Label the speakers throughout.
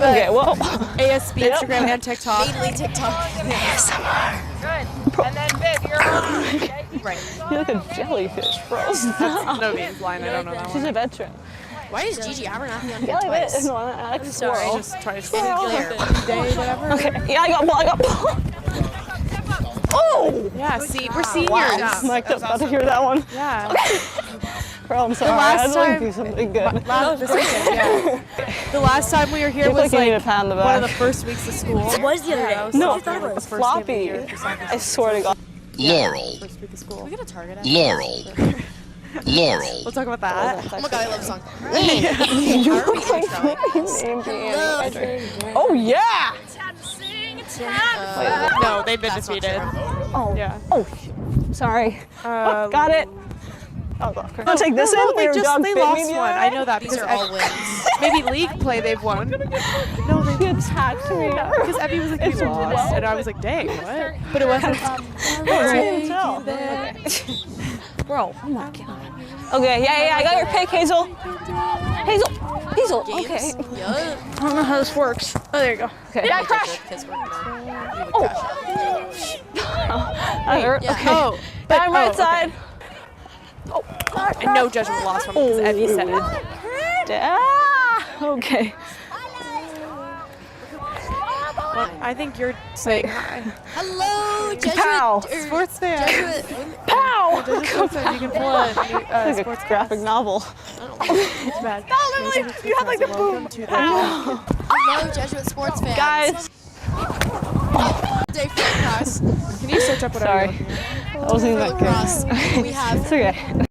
Speaker 1: Okay, well.
Speaker 2: ASB, Instagram, and TikTok.
Speaker 3: Mainly TikTok.
Speaker 1: ASMR.
Speaker 4: Good. And then Viv, you're on.
Speaker 3: Right.
Speaker 1: You're like a jellyfish, bro.
Speaker 2: No means line. I don't know that
Speaker 1: She's
Speaker 2: one.
Speaker 1: a veteran.
Speaker 3: Why is Gigi Abernathy on here
Speaker 1: Jellyfish is
Speaker 3: twice?
Speaker 1: one that Alex
Speaker 3: I'm sorry.
Speaker 1: Squirrel.
Speaker 2: Just try to
Speaker 1: Squirrel.
Speaker 2: day, whatever.
Speaker 1: Okay, yeah, I got ball. Oh!
Speaker 2: Yeah, see, we're seniors.
Speaker 1: Wow. Mic'd up, about to hear that one.
Speaker 2: Yeah.
Speaker 1: Bro, I'm sorry.
Speaker 2: last
Speaker 1: I had to like,
Speaker 2: time-
Speaker 1: do something good.
Speaker 2: The last time we were here
Speaker 1: You
Speaker 2: was
Speaker 1: you need a
Speaker 2: like
Speaker 1: pat on the back.
Speaker 2: one of the first weeks of school.
Speaker 3: It was the other day.
Speaker 1: No,
Speaker 3: I thought it was.
Speaker 1: floppy. I swear to God.
Speaker 5: Laurel,
Speaker 2: First week of school.
Speaker 3: We got a Target.
Speaker 5: Laurel, Laurel.
Speaker 2: We'll talk about that.
Speaker 3: Oh my god, I love the song.
Speaker 1: You look like Oh yeah!
Speaker 2: No, they've been defeated.
Speaker 1: Oh
Speaker 2: Yeah.
Speaker 1: Oh, sorry. Got it. Oh, I'll take this in.
Speaker 2: No, they
Speaker 1: Your
Speaker 2: just
Speaker 1: dog
Speaker 2: they
Speaker 1: bit me
Speaker 2: lost
Speaker 1: the
Speaker 2: one.
Speaker 1: other
Speaker 2: I
Speaker 1: day.
Speaker 2: know that
Speaker 3: These
Speaker 2: because
Speaker 3: are all wins.
Speaker 2: maybe league play they've won. No, they
Speaker 1: He attacked me.
Speaker 2: because Evie was like, we lost, and I was like, dang, what? But it wasn't.
Speaker 1: I couldn't tell. Okay. Bro, oh my God. Okay, yeah, I got your pick, Hazel. Hazel, okay.
Speaker 3: Games. Yup.
Speaker 1: I don't know how this works. Oh, there you go. Okay. Yeah, crash.
Speaker 3: Because we're gonna
Speaker 1: Oh. That hurt.
Speaker 3: Yeah.
Speaker 1: Okay.
Speaker 2: Oh,
Speaker 1: But I'm right
Speaker 2: okay.
Speaker 1: side.
Speaker 2: And no judgment of the lost one because Evie said it.
Speaker 1: Okay.
Speaker 2: Well, I think you're saying hi.
Speaker 3: Hello, Jesuit.
Speaker 1: Pow.
Speaker 2: Sports fan.
Speaker 3: Jesuit women.
Speaker 1: Pow!
Speaker 2: Jesuit sports fan. You can pull a new,
Speaker 1: Like a
Speaker 2: sports
Speaker 1: graphic novel.
Speaker 2: It's bad.
Speaker 1: You had like the boom.
Speaker 3: Hello, Jesuit sports fans.
Speaker 1: Guys,
Speaker 3: Day for lacrosse.
Speaker 2: Can you search up what
Speaker 1: sorry.
Speaker 2: I'm looking at?
Speaker 1: That wasn't
Speaker 3: For
Speaker 1: even that
Speaker 3: lacrosse,
Speaker 1: good.
Speaker 3: we have
Speaker 1: It's okay.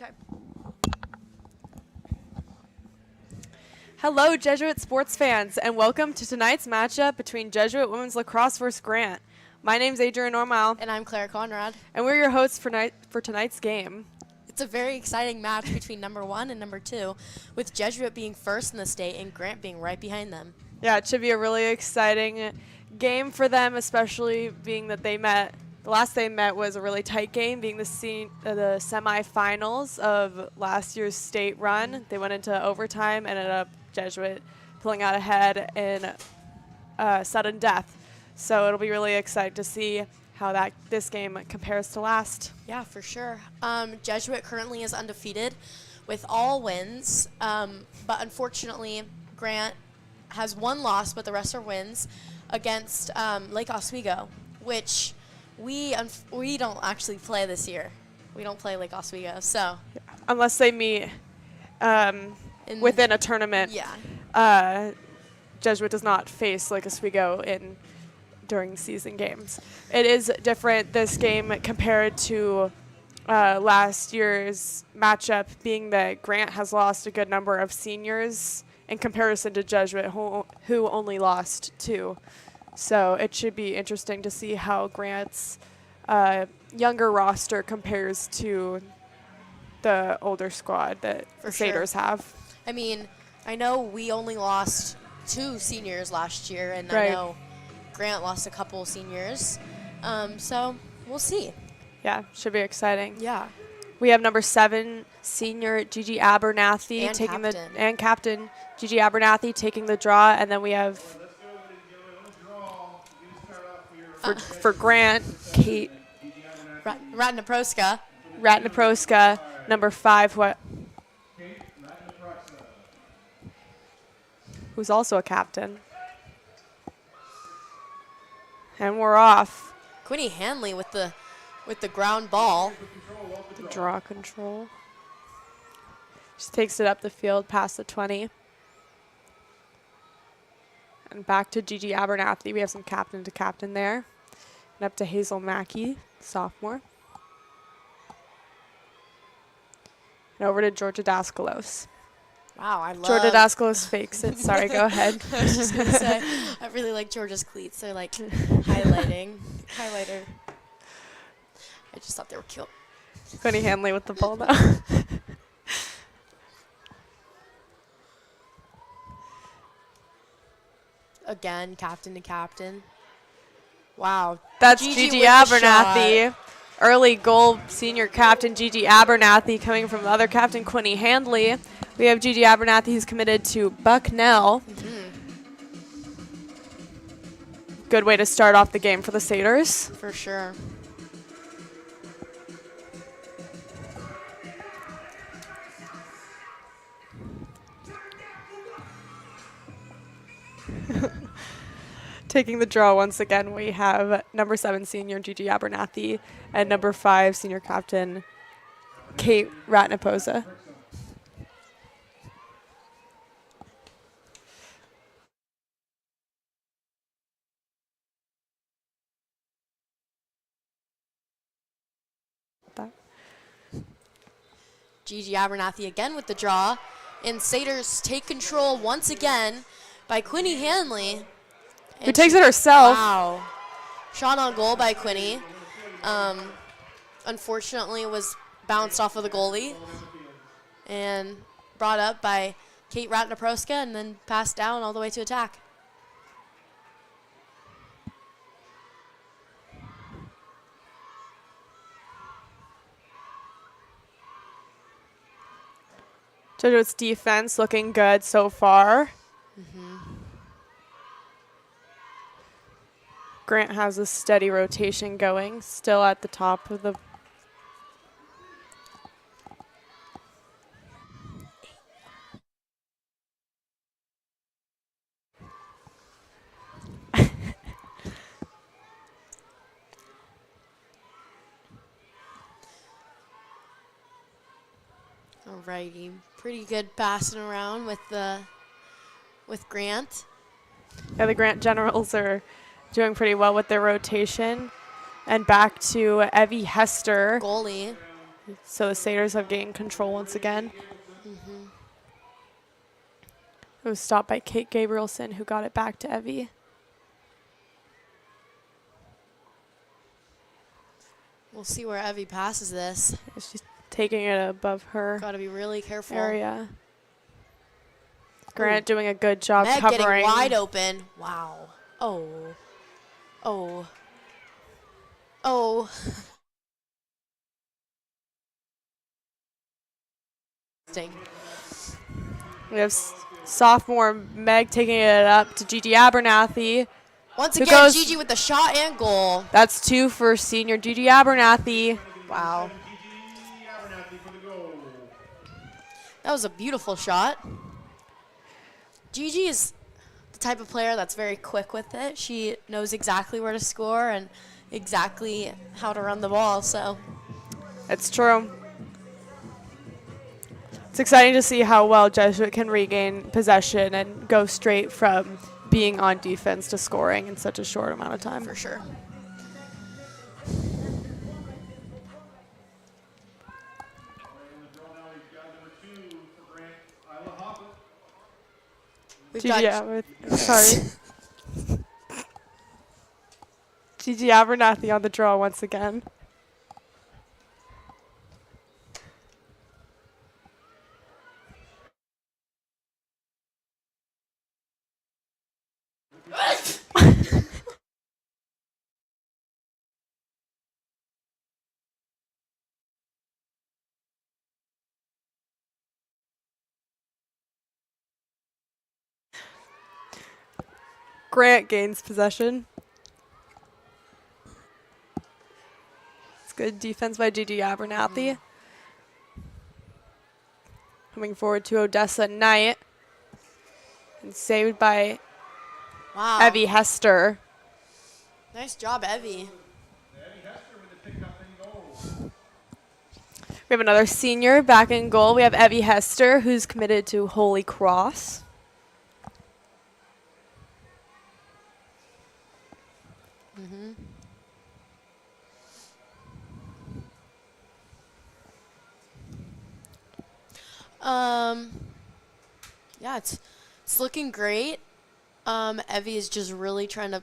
Speaker 2: Okay. Hello, Jesuit sports fans, and welcome to tonight's matchup between Jesuit women's lacrosse versus Grant. My name's Adrian Normal,
Speaker 3: And I'm Claire Conrad.
Speaker 2: and we're your hosts for tonight's game.
Speaker 3: It's a very exciting match between number 1 and number 2, with Jesuit being first in the state and Grant being right behind them.
Speaker 2: Yeah, it should be a really exciting game for them, especially being that they met. The last they met was a really tight game, being the semifinals of last year's state run. They went into overtime, ended up Jesuit pulling out ahead in sudden death. So it'll be really exciting to see how this game compares to last.
Speaker 3: Yeah, for sure. Jesuit currently is undefeated with all wins, but unfortunately, Grant has one loss, but the rest are wins against Lake Oswego, which we don't actually play this year. We don't play Lake Oswego, so
Speaker 2: Unless they meet within a tournament.
Speaker 3: yeah.
Speaker 2: Jesuit does not face Lake Oswego during season games. It is different this game compared to last year's matchup, being that Grant has lost a good number of seniors in comparison to Jesuit, who only lost 2. So it should be interesting to see how Grant's younger roster compares to the older squad that the Satyrs have.
Speaker 3: I mean, I know we only lost 2 seniors last year, and
Speaker 2: Right.
Speaker 3: I know Grant lost a couple seniors. So we'll see.
Speaker 2: Yeah, should be exciting.
Speaker 3: Yeah.
Speaker 2: We have number 7 senior Gigi Abernathy
Speaker 3: And
Speaker 2: taking
Speaker 3: captain.
Speaker 2: captain Gigi Abernathy taking the draw, and then we have for Grant, Kate
Speaker 3: Ratnaproska.
Speaker 2: Ratnaproska, number 5, who's also a captain. And we're off.
Speaker 3: Quinny Hanley with the ground ball.
Speaker 2: Draw control. Just takes it up the field past the 20. And back to Gigi Abernathy. We have some captain to captain there. And up to Hazel Mackey, sophomore. And over to Georgia Daskalos.
Speaker 3: Wow, I love
Speaker 2: Georgia Daskalos fakes it. Sorry, go ahead.
Speaker 3: I was just gonna say, I really like Georgia's cleats. They're like highlighter. I just thought they were cute.
Speaker 2: Quinny Hanley with the ball now.
Speaker 3: Again, captain to captain. Wow.
Speaker 2: That's
Speaker 3: Gigi
Speaker 2: Gigi
Speaker 3: with the
Speaker 2: Abernathy.
Speaker 3: shot.
Speaker 2: Early goal, senior captain Gigi Abernathy coming from the other captain, Quinny Handley. We have Gigi Abernathy, who's committed to Bucknell. Good way to start off the game for the Satyrs.
Speaker 3: For sure.
Speaker 2: Taking the draw once again, we have number 7 senior Gigi Abernathy and number 5 senior captain Kate Ratnaposa.
Speaker 3: Gigi Abernathy again with the draw. And Satyrs take control once again by Quinny Hanley.
Speaker 2: Who takes it herself.
Speaker 3: Wow. Shot on goal by Quinny. Unfortunately, was bounced off of the goalie and brought up by Kate Ratnaproska and then passed down all the way to attack.
Speaker 2: Jesuit's defense looking good so far. Grant has a steady rotation going, still at the top of the...
Speaker 3: Alrighty, pretty good passing around with Grant.
Speaker 2: Yeah, the Grant Generals are doing pretty well with their rotation. And back to Evie Hester.
Speaker 3: Goalie.
Speaker 2: So the Satyrs have gained control once again. It was stopped by Kate Gabrielson, who got it back to Evie.
Speaker 3: We'll see where Evie passes this.
Speaker 2: She's taking it above her
Speaker 3: Got to be really careful.
Speaker 2: area. Grant doing a good job
Speaker 3: Meg
Speaker 2: covering.
Speaker 3: getting wide open. Wow. Oh. Oh. Oh. Sting.
Speaker 2: We have sophomore Meg taking it up to Gigi Abernathy.
Speaker 3: Once
Speaker 2: Who
Speaker 3: again,
Speaker 2: goes-
Speaker 3: Gigi with the shot and goal.
Speaker 2: That's 2 for senior Gigi Abernathy.
Speaker 3: Wow. That was a beautiful shot. Gigi is the type of player that's very quick with it. She knows exactly where to score and exactly how to run the ball, so.
Speaker 2: It's true. It's exciting to see how well Jesuit can regain possession and go straight from being on defense to scoring in such a short amount of time.
Speaker 3: For sure. We've
Speaker 2: Gigi
Speaker 3: got
Speaker 2: Gigi Abernathy on the draw once again. Grant gains possession. It's good defense by Gigi Abernathy. Coming forward to Odessa Knight. And saved by
Speaker 3: wow.
Speaker 2: Evie Hester.
Speaker 3: Nice job, Evie.
Speaker 2: We have another senior back in goal. We have Evie Hester, who's committed to Holy Cross.
Speaker 3: Yeah, it's looking great. Evie is just really trying to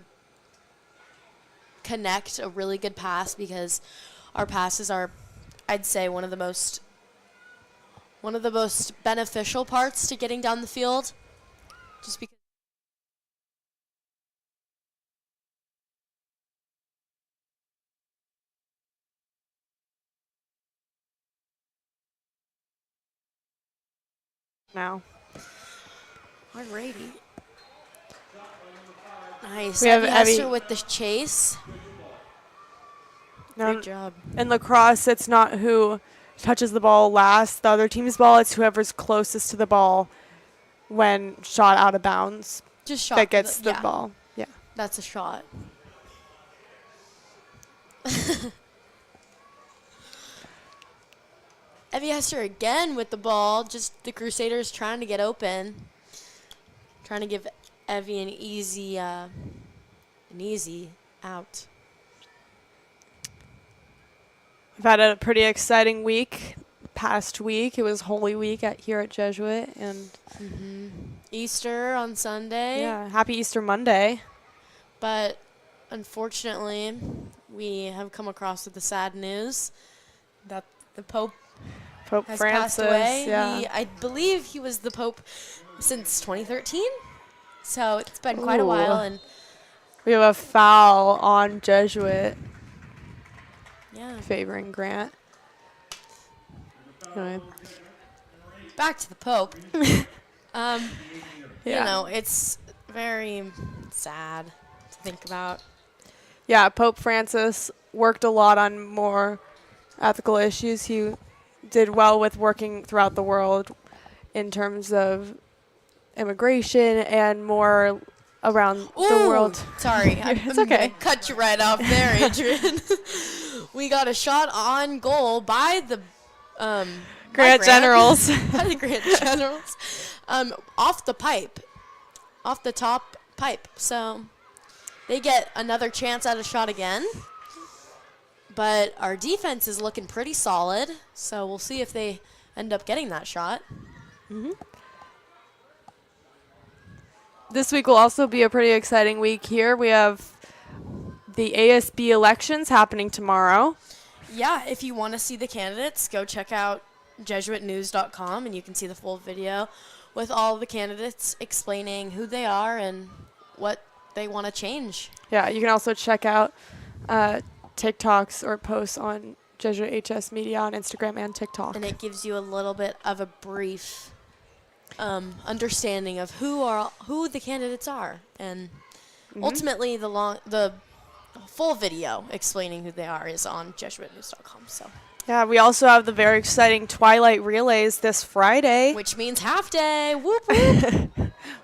Speaker 3: connect a really good pass because our passes are, I'd say, one of the most beneficial parts to getting down the field. Just because.
Speaker 2: Now.
Speaker 3: Alrighty. Nice.
Speaker 2: We have
Speaker 3: Evie Hester
Speaker 2: Evie-
Speaker 3: with the chase.
Speaker 2: Now,
Speaker 3: Great job.
Speaker 2: in lacrosse, it's not who touches the ball last, the other team's ball. It's whoever's closest to the ball when shot out of bounds
Speaker 3: Just shot.
Speaker 2: that gets the
Speaker 3: yeah,
Speaker 2: ball. Yeah.
Speaker 3: That's a shot. Evie Hester again with the ball. Just the Crusaders trying to get open. Trying to give Evie an easy out.
Speaker 2: We've had a pretty exciting week. Past week, it was Holy Week here at Jesuit, and
Speaker 3: Easter on Sunday.
Speaker 2: yeah, happy Easter Monday.
Speaker 3: But unfortunately, we have come across with the sad news that the Pope
Speaker 2: Pope
Speaker 3: has
Speaker 2: Francis.
Speaker 3: passed away.
Speaker 2: Yeah.
Speaker 3: I believe he was the Pope since 2013. So it's been quite a
Speaker 2: Ooh.
Speaker 3: while. And
Speaker 2: We have a foul on Jesuit
Speaker 3: yeah,
Speaker 2: favoring Grant. Anyway.
Speaker 3: back to the Pope.
Speaker 2: Yeah.
Speaker 3: You know, it's very sad to think about.
Speaker 2: Yeah, Pope Francis worked a lot on more ethical issues. He did well with working throughout the world in terms of immigration and more around the
Speaker 3: Ooh,
Speaker 2: world.
Speaker 3: Sorry,
Speaker 2: It's okay.
Speaker 3: I cut you right off there, Adrian. We got a shot on goal by the
Speaker 2: Grant Generals.
Speaker 3: by the Grant Generals, off the pipe, off the top pipe. So they get another chance at a shot again. But our defense is looking pretty solid, so we'll see if they end up getting that shot.
Speaker 2: This week will also be a pretty exciting week here. We have the ASB elections happening tomorrow.
Speaker 3: Yeah, if you want to see the candidates, go check out jesuitnews.com and you can see the full video with all the candidates explaining who they are and what they want to change.
Speaker 2: Yeah, you can also check out TikToks or posts on Jesuit HS Media on Instagram and TikTok.
Speaker 3: And it gives you a little bit of a brief understanding of who the candidates are, and ultimately the full video explaining who they are is on jesuitnews.com. So.
Speaker 2: Yeah, we also have the very exciting Twilight Relays this Friday.
Speaker 3: Which means half day. Whoop, whoop.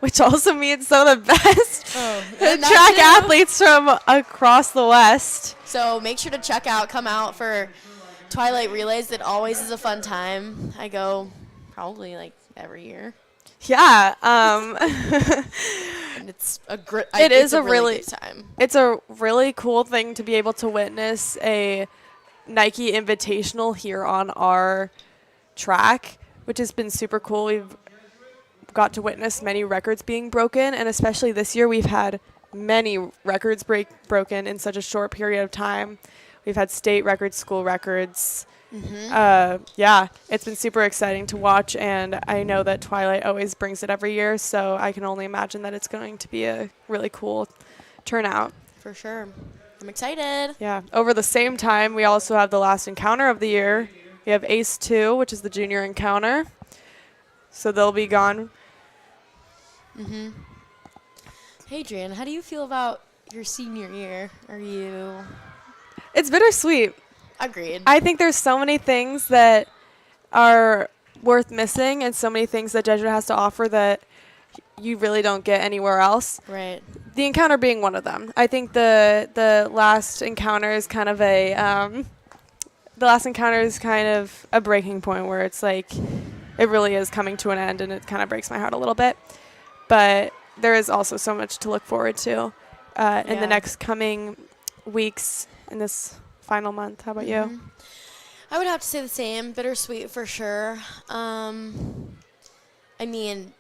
Speaker 2: Which also means some of the best
Speaker 3: and
Speaker 2: track athletes from across the West.
Speaker 3: So make sure to come out for Twilight Relays. It always is a fun time. I go probably like every year.
Speaker 2: Yeah.
Speaker 3: And it's a really good time.
Speaker 2: It's a really cool thing to be able to witness a Nike Invitational here on our track, which has been super cool. We've got to witness many records being broken, and especially this year we've had many records broken in such a short period of time. We've had state records, school records. Yeah, it's been super exciting to watch, and I know that Twilight always brings it every year, so I can only imagine that it's going to be a really cool turnout.
Speaker 3: For sure. I'm excited.
Speaker 2: Yeah. Over the same time, we also have the last encounter of the year. We have Ace 2, which is the junior encounter. So they'll be gone.
Speaker 3: Hey, Adrian, how do you feel about your senior year?
Speaker 2: It's bittersweet.
Speaker 3: Agreed.
Speaker 2: I think there's so many things that are worth missing and so many things that Jesuit has to offer that you really don't get anywhere else.
Speaker 3: Right.
Speaker 2: The encounter being one of them. I think the last encounter is kind of a breaking point where it's like it really is coming to an end, and it kind of breaks my heart a little bit. But there is also so much to look forward to in the next coming weeks in this final month. How about you?
Speaker 3: I would have to say the same. Bittersweet for sure. I mean,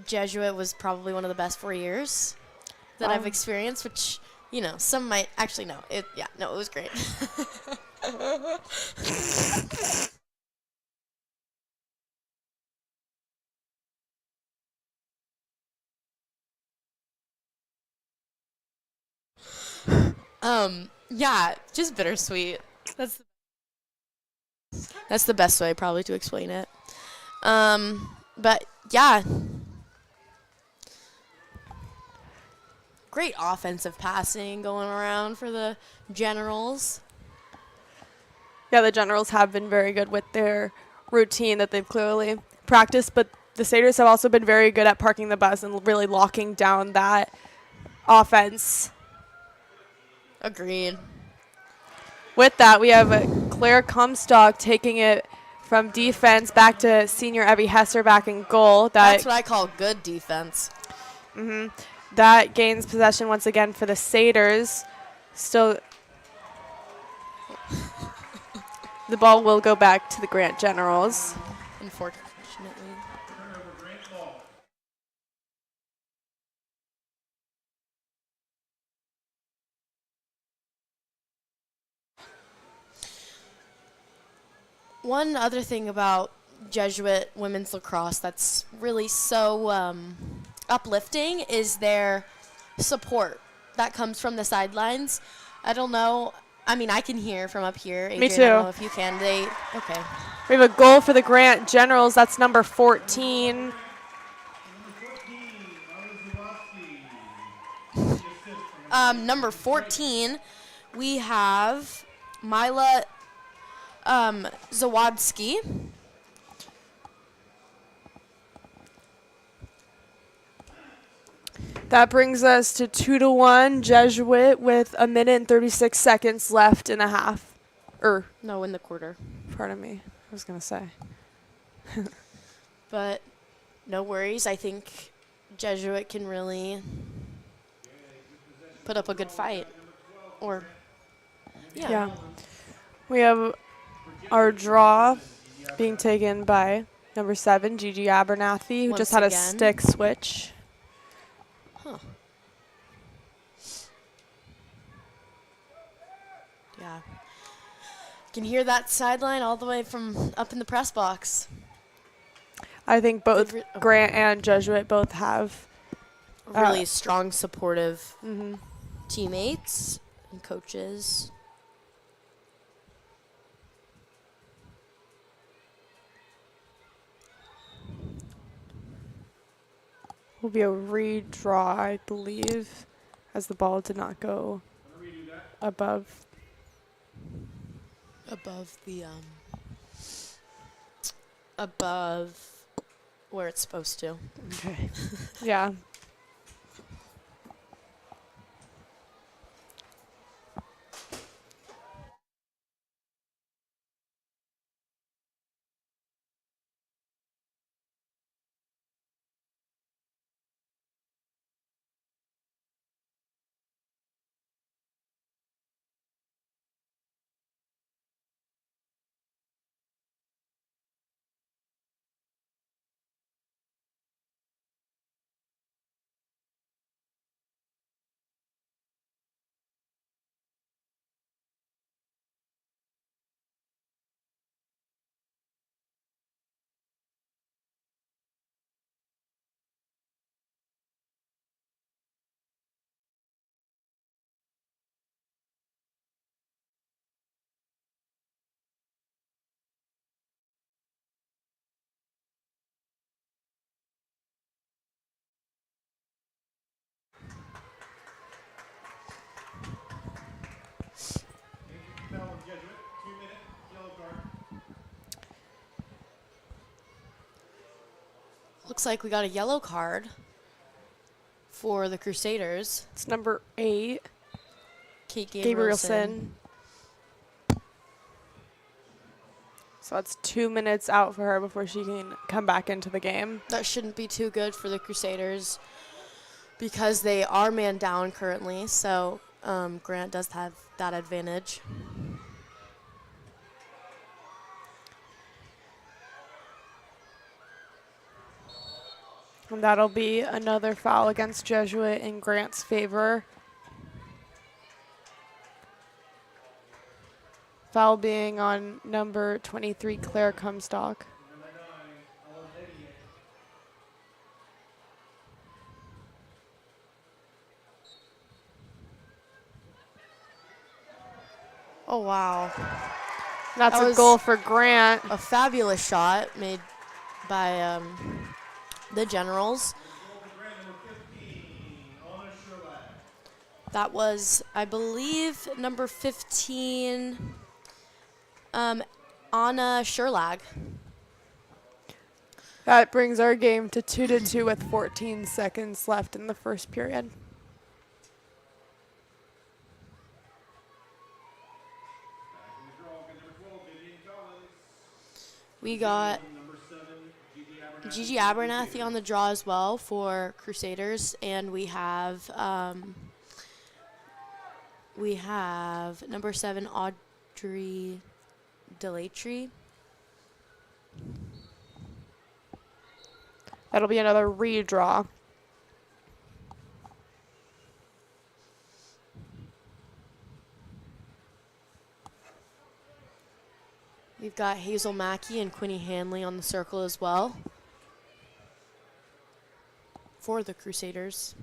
Speaker 3: Jesuit was probably one of the best 4 years that I've experienced, which, some might actually no. It was great. Yeah, just bittersweet. That's the best way probably to explain it. But yeah. Great offensive passing going around for the Generals.
Speaker 2: Yeah, the Generals have been very good with their routine that they've clearly practiced, but the Satyrs have also been very good at parking the bus and really locking down that offense.
Speaker 3: Agreed.
Speaker 2: With that, we have Claire Comstock taking it from defense back to senior Evie Hesser back in goal.
Speaker 3: That's what I call good defense.
Speaker 2: That gains possession once again for the Satyrs. Still, the ball will go back to the Grant Generals.
Speaker 3: Unfortunately. One other thing about Jesuit women's lacrosse that's really so uplifting is their support that comes from the sidelines. I don't know. I mean, I can hear from up here. Adrian,
Speaker 2: Me too.
Speaker 3: I don't know if you can. Okay.
Speaker 2: We have a goal for the Grant Generals. That's number 14.
Speaker 3: Number 14, we have Mila Zawadski.
Speaker 2: That brings us to 2-1 Jesuit with 1 minute and 36 seconds left in a half.
Speaker 3: No, in the quarter.
Speaker 2: Pardon me. I was going to say.
Speaker 3: But no worries. I think Jesuit can really put up a good fight. Yeah.
Speaker 2: We have our draw being taken by number 7, Gigi Abernathy, who
Speaker 3: Once
Speaker 2: just had a
Speaker 3: again.
Speaker 2: stick switch.
Speaker 3: Huh. Yeah. You can hear that sideline all the way from up in the press box.
Speaker 2: I think both
Speaker 3: Good
Speaker 2: Grant and Jesuit both have
Speaker 3: really strong, supportive
Speaker 2: mm-hmm.
Speaker 3: teammates and coaches.
Speaker 2: Will be a redraw, I believe, as the ball did not go above.
Speaker 3: Above where it's supposed to.
Speaker 2: Okay. Yeah.
Speaker 3: Looks like we got a yellow card for the Crusaders.
Speaker 2: It's number 8,
Speaker 3: Kate
Speaker 2: Gabrielson. So that's 2 minutes out for her before she can come back into the game.
Speaker 3: That shouldn't be too good for the Crusaders because they are man down currently, so Grant does have that advantage.
Speaker 2: And that'll be another foul against Jesuit in Grant's favor. Foul being on number 23, Claire Comstock.
Speaker 3: Oh, wow.
Speaker 2: That's
Speaker 3: That
Speaker 2: a
Speaker 3: was
Speaker 2: goal for Grant.
Speaker 3: a fabulous shot made by the Generals. That was, I believe, number 15, Anna Sherlag.
Speaker 2: That brings our game to 2-2 with 14 seconds left in the first period.
Speaker 3: We got Gigi Abernathy on the draw as well for Crusaders, and we have number 7 Audrey Delatry.
Speaker 2: That'll be another redraw.
Speaker 3: We've got Hazel Mackey and Quinny Hanley on the circle as well for the Crusaders.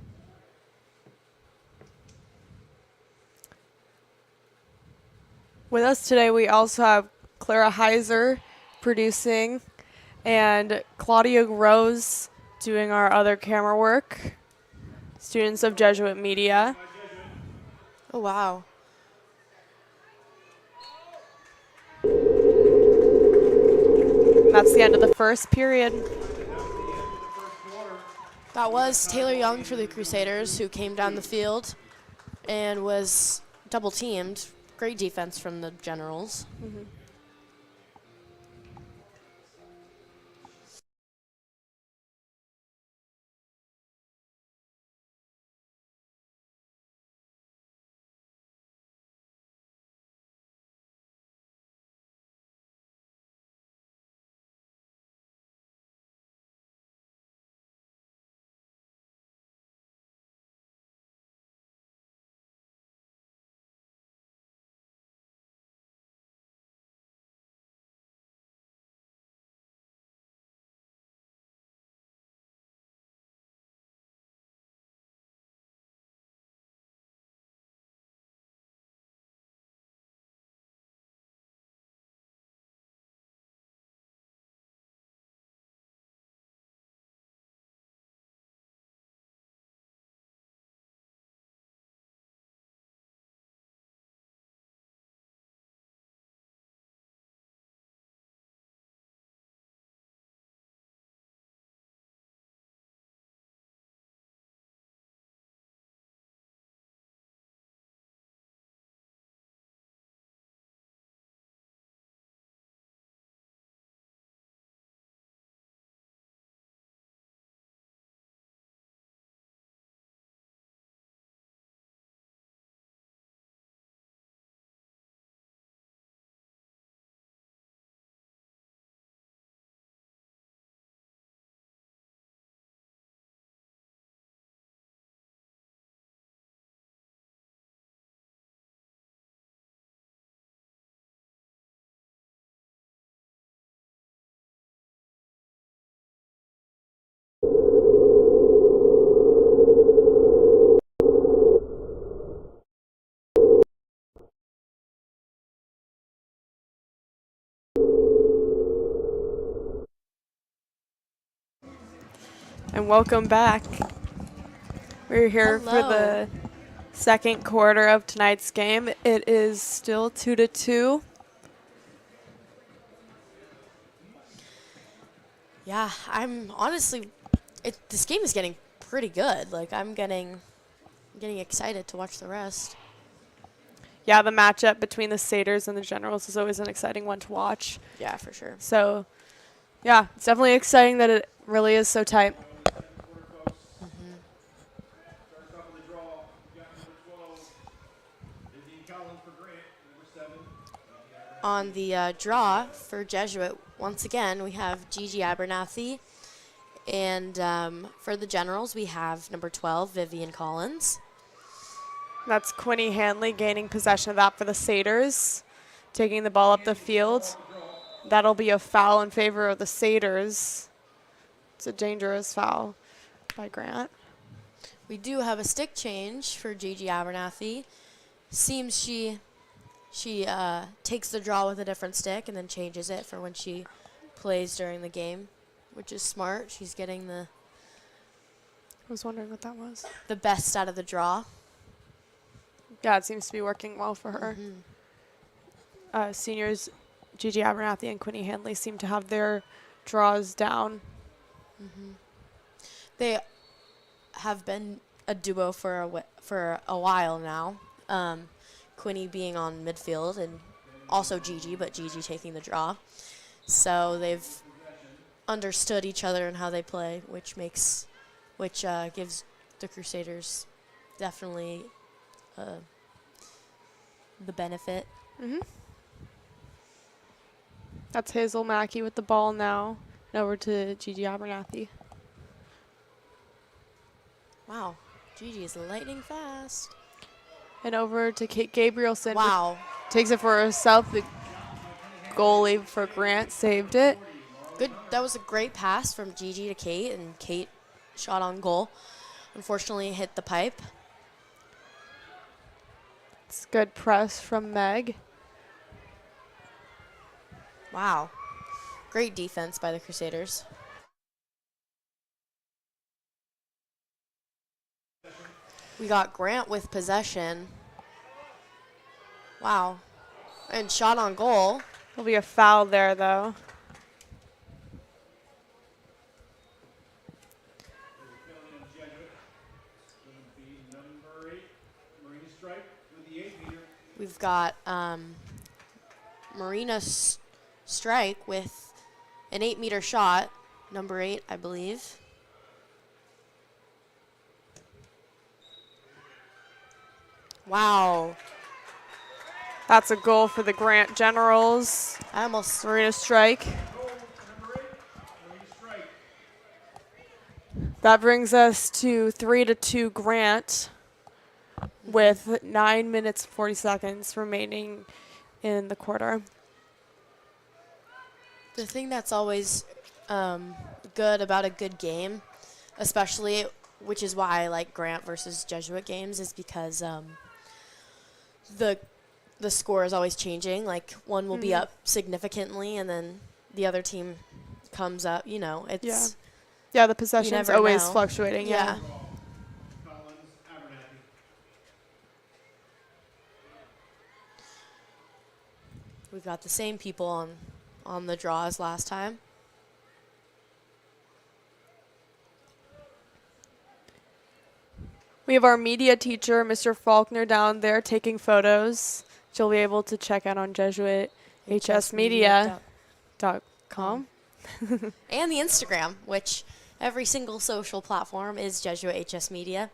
Speaker 2: With us today, we also have Clara Heiser producing and Claudia Rose doing our other camera work. Students of Jesuit Media.
Speaker 3: Oh, wow.
Speaker 2: That's the end of the first period.
Speaker 3: That was Taylor Young for the Crusaders, who came down the field and was double teamed. Great defense from the Generals.
Speaker 2: Mm-hmm. And welcome back. We're here for
Speaker 3: Hello.
Speaker 2: the second quarter of tonight's game. It is still 2-2.
Speaker 3: Yeah, I'm honestly, this game is getting pretty good. Like I'm getting excited to watch the rest.
Speaker 2: Yeah, the matchup between the Satyrs and the Generals is always an exciting one to watch.
Speaker 3: Yeah, for sure.
Speaker 2: So, yeah, it's definitely exciting that it really is so tight.
Speaker 3: On the draw for Jesuit, once again, we have Gigi Abernathy. And for the Generals, we have number 12, Vivian Collins.
Speaker 2: That's Quinny Hanley gaining possession of that for the Satyrs, taking the ball up the field. That'll be a foul in favor of the Satyrs. It's a dangerous foul by Grant.
Speaker 3: We do have a stick change for Gigi Abernathy. Seems she takes the draw with a different stick and then changes it for when she plays during the game, which is smart. She's getting
Speaker 2: I was wondering what that was.
Speaker 3: the best out of the draw.
Speaker 2: Yeah, it seems to be working well for her. Seniors Gigi Abernathy and Quinny Hanley seem to have their draws down.
Speaker 3: They have been a duo for a while now. Quinny being on midfield and also Gigi, but Gigi taking the draw. So they've understood each other and how they play, which gives the Crusaders definitely the benefit.
Speaker 2: That's Hazel Mackey with the ball now. And over to Gigi Abernathy.
Speaker 3: Wow, Gigi is lightning fast.
Speaker 2: And over to Kate Gabrielson.
Speaker 3: Wow,
Speaker 2: Takes it for herself. The goalie for Grant saved it.
Speaker 3: good. That was a great pass from Gigi to Kate, and Kate shot on goal. Unfortunately, hit the pipe.
Speaker 2: It's good press from Meg.
Speaker 3: Wow, great defense by the Crusaders. We got Grant with possession. Wow, and shot on goal.
Speaker 2: There'll be a foul there, though.
Speaker 3: We've got Marina Strike with an 8-meter shot, number 8, I believe. Wow,
Speaker 2: That's a goal for the Grant Generals.
Speaker 3: I almost
Speaker 2: Marina Strike. That brings us to 3-2 Grant with 9 minutes 40 seconds remaining in the quarter.
Speaker 3: The thing that's always good about a good game, especially, which is why I like Grant versus Jesuit games, is because the score is always changing. Like one will be up significantly, and then the other team comes up. You know, it's
Speaker 2: Yeah, the possession's
Speaker 3: never
Speaker 2: always
Speaker 3: know.
Speaker 2: fluctuating. Yeah.
Speaker 3: We've got the same people on the draw as last time.
Speaker 2: We have our media teacher, Mr. Faulkner, down there taking photos. You'll be able to check out on JesuitHSmedia.com.
Speaker 3: And the Instagram, which every single social platform is Jesuit HS Media.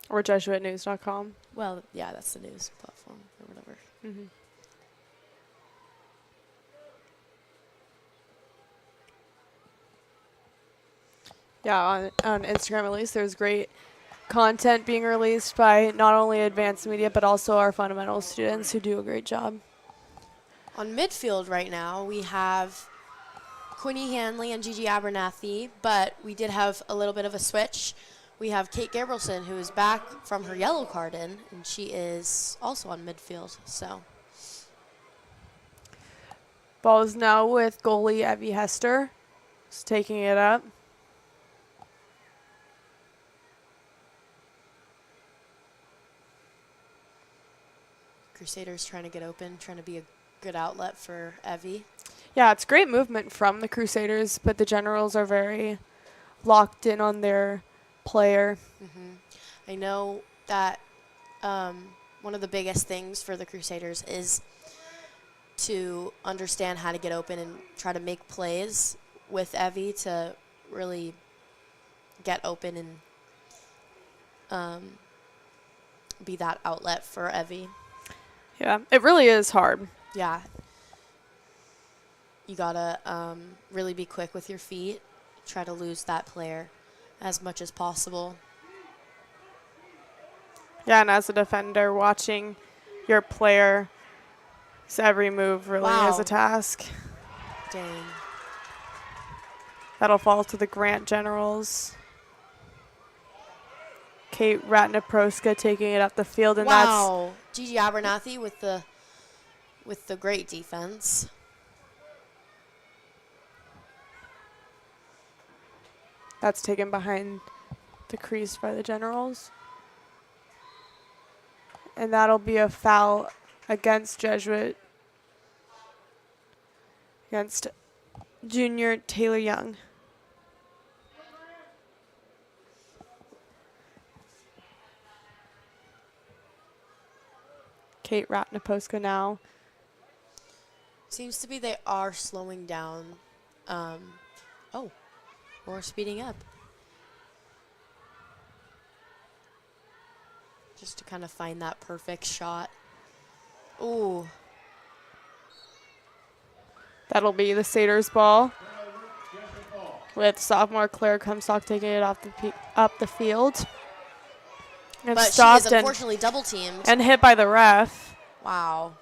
Speaker 2: Or JesuitNews.com.
Speaker 3: Well, yeah, that's the news platform or whatever.
Speaker 2: Yeah, on Instagram at least, there's great content being released by not only advanced media, but also our fundamental students who do a great job.
Speaker 3: On midfield right now, we have Quinny Hanley and Gigi Abernathy, but we did have a little bit of a switch. We have Kate Gabrielson, who is back from her yellow card and she is also on midfield. So
Speaker 2: Ball is now with goalie Evie Hester. Just taking it up.
Speaker 3: Crusaders trying to get open, trying to be a good outlet for Evie.
Speaker 2: Yeah, it's great movement from the Crusaders, but the Generals are very locked in on their player.
Speaker 3: I know that one of the biggest things for the Crusaders is to understand how to get open and try to make plays with Evie to really get open and be that outlet for Evie.
Speaker 2: Yeah, it really is hard.
Speaker 3: Yeah. You gotta really be quick with your feet. Try to lose that player as much as possible.
Speaker 2: Yeah, and as a defender, watching your player's every move really is
Speaker 3: Wow.
Speaker 2: a task.
Speaker 3: Dang.
Speaker 2: That'll fall to the Grant Generals. Kate Ratnaproska taking it up the field, and
Speaker 3: Wow. Gigi Abernathy with the great defense.
Speaker 2: that's taken behind the crease by the Generals. And that'll be a foul against Jesuit, against junior Taylor Young. Kate Ratnaposka now.
Speaker 3: Seems to be they are slowing down. Or speeding up. Just to kind of find that perfect shot. Ooh.
Speaker 2: That'll be the Satyrs ball, with sophomore Claire Comstock taking it off up the field. And
Speaker 3: But she
Speaker 2: stopped
Speaker 3: is unfortunately double teamed.
Speaker 2: and hit by the ref.
Speaker 3: Wow.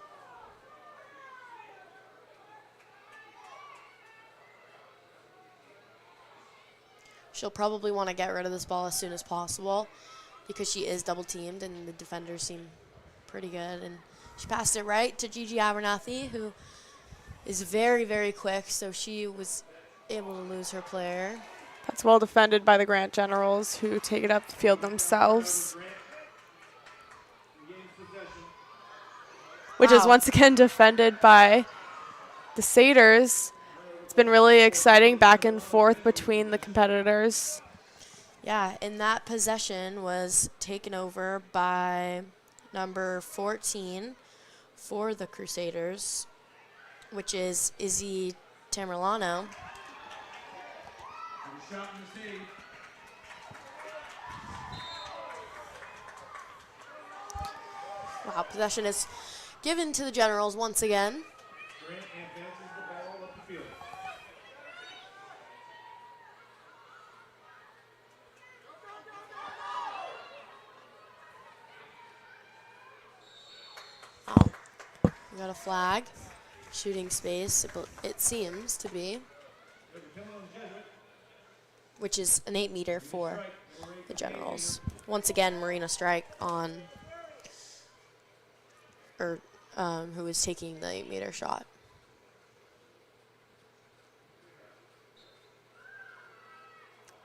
Speaker 3: She'll probably want to get rid of this ball as soon as possible because she is double teamed and the defenders seem pretty good. And she passed it right to Gigi Abernathy, who is very, very quick, so she was able to lose her player.
Speaker 2: That's well defended by the Grant Generals, who take it up the field themselves. Which is
Speaker 3: Wow.
Speaker 2: once again defended by the Satyrs. It's been really exciting back and forth between the competitors.
Speaker 3: Yeah, and that possession was taken over by number 14 for the Crusaders, which is Izzy Tamerlano. Wow, possession is given to the Generals once again. Oh, we got a flag. Shooting space, it seems to be. Which is an 8-meter for the Generals. Once again, Marina Strike on, who is taking the 8-meter shot.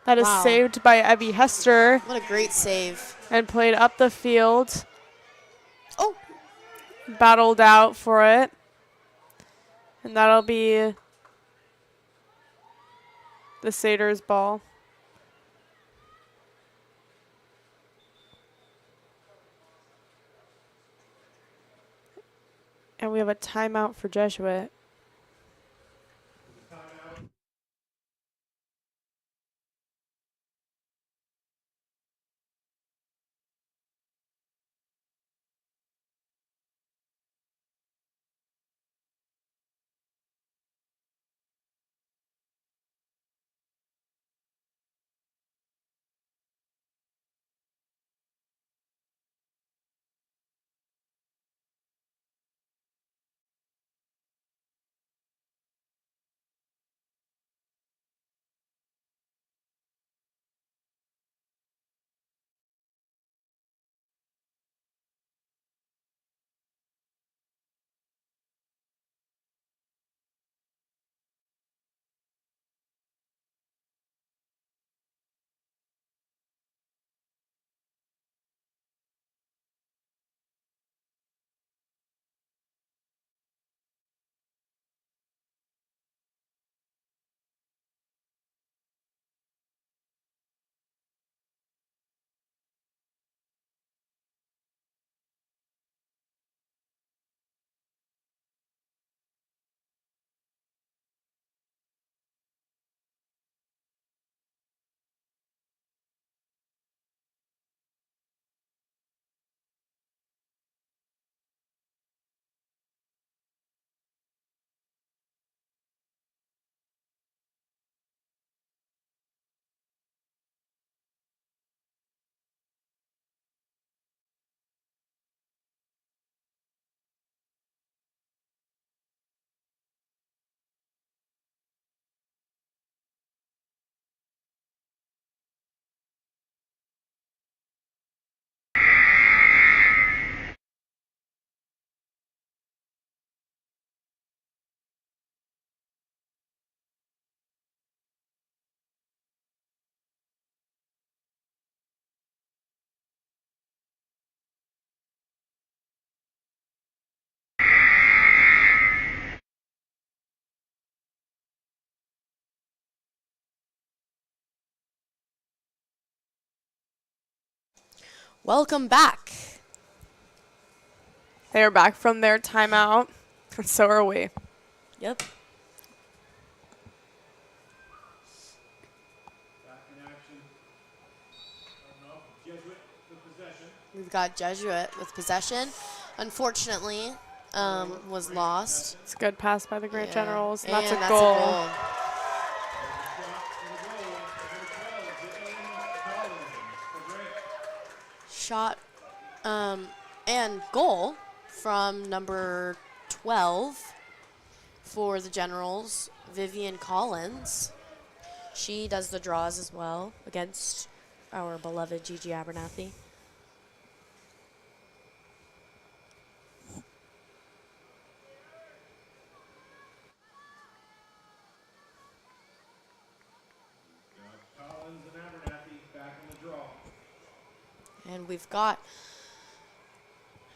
Speaker 2: That is
Speaker 3: Wow.
Speaker 2: saved by Evie Hester
Speaker 3: What a great save.
Speaker 2: and played up the field.
Speaker 3: Oh,
Speaker 2: Battled out for it. And that'll be the Satyrs ball. And we have a timeout for Jesuit.
Speaker 3: Welcome back.
Speaker 2: They are back from their timeout, and so are we.
Speaker 3: Yep. We've got Jesuit with possession. Unfortunately, was lost.
Speaker 2: It's a good pass by the Grant
Speaker 3: Yeah.
Speaker 2: Generals, and
Speaker 3: And
Speaker 2: that's a goal.
Speaker 3: Shot and goal from number 12 for the Generals, Vivian Collins. She does the draws as well against our beloved Gigi Abernathy.
Speaker 6: Collins and Abernathy back in the draw.
Speaker 3: And we've got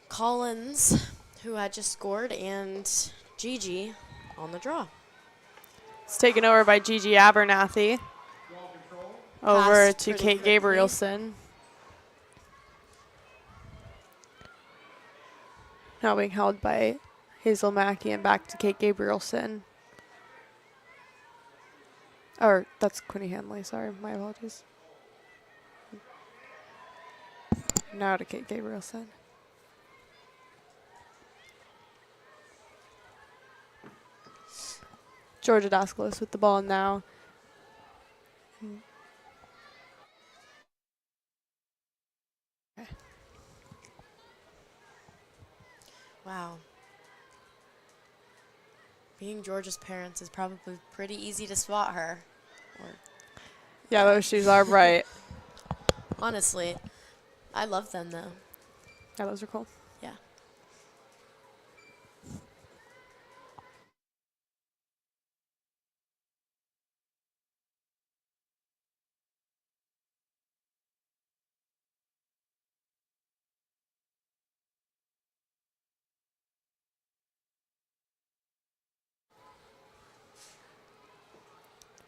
Speaker 3: Collins, who had just scored, and Gigi on the draw.
Speaker 2: It's taken over by Gigi Abernathy. Over
Speaker 3: Passed
Speaker 2: to
Speaker 3: pretty
Speaker 2: Kate
Speaker 3: quickly.
Speaker 2: Gabrielson. Now being held by Hazel Mackey and back to Kate Gabrielson. Or that's Quinny Hanley, sorry, my apologies. Now to Kate Gabrielson. Georgia Daskalos with the ball now.
Speaker 3: Wow. Being Georgia's parents is probably pretty easy to spot her. Or
Speaker 2: Yeah, those shoes are bright.
Speaker 3: honestly, I love them though.
Speaker 2: Yeah, those are cool.
Speaker 3: Yeah.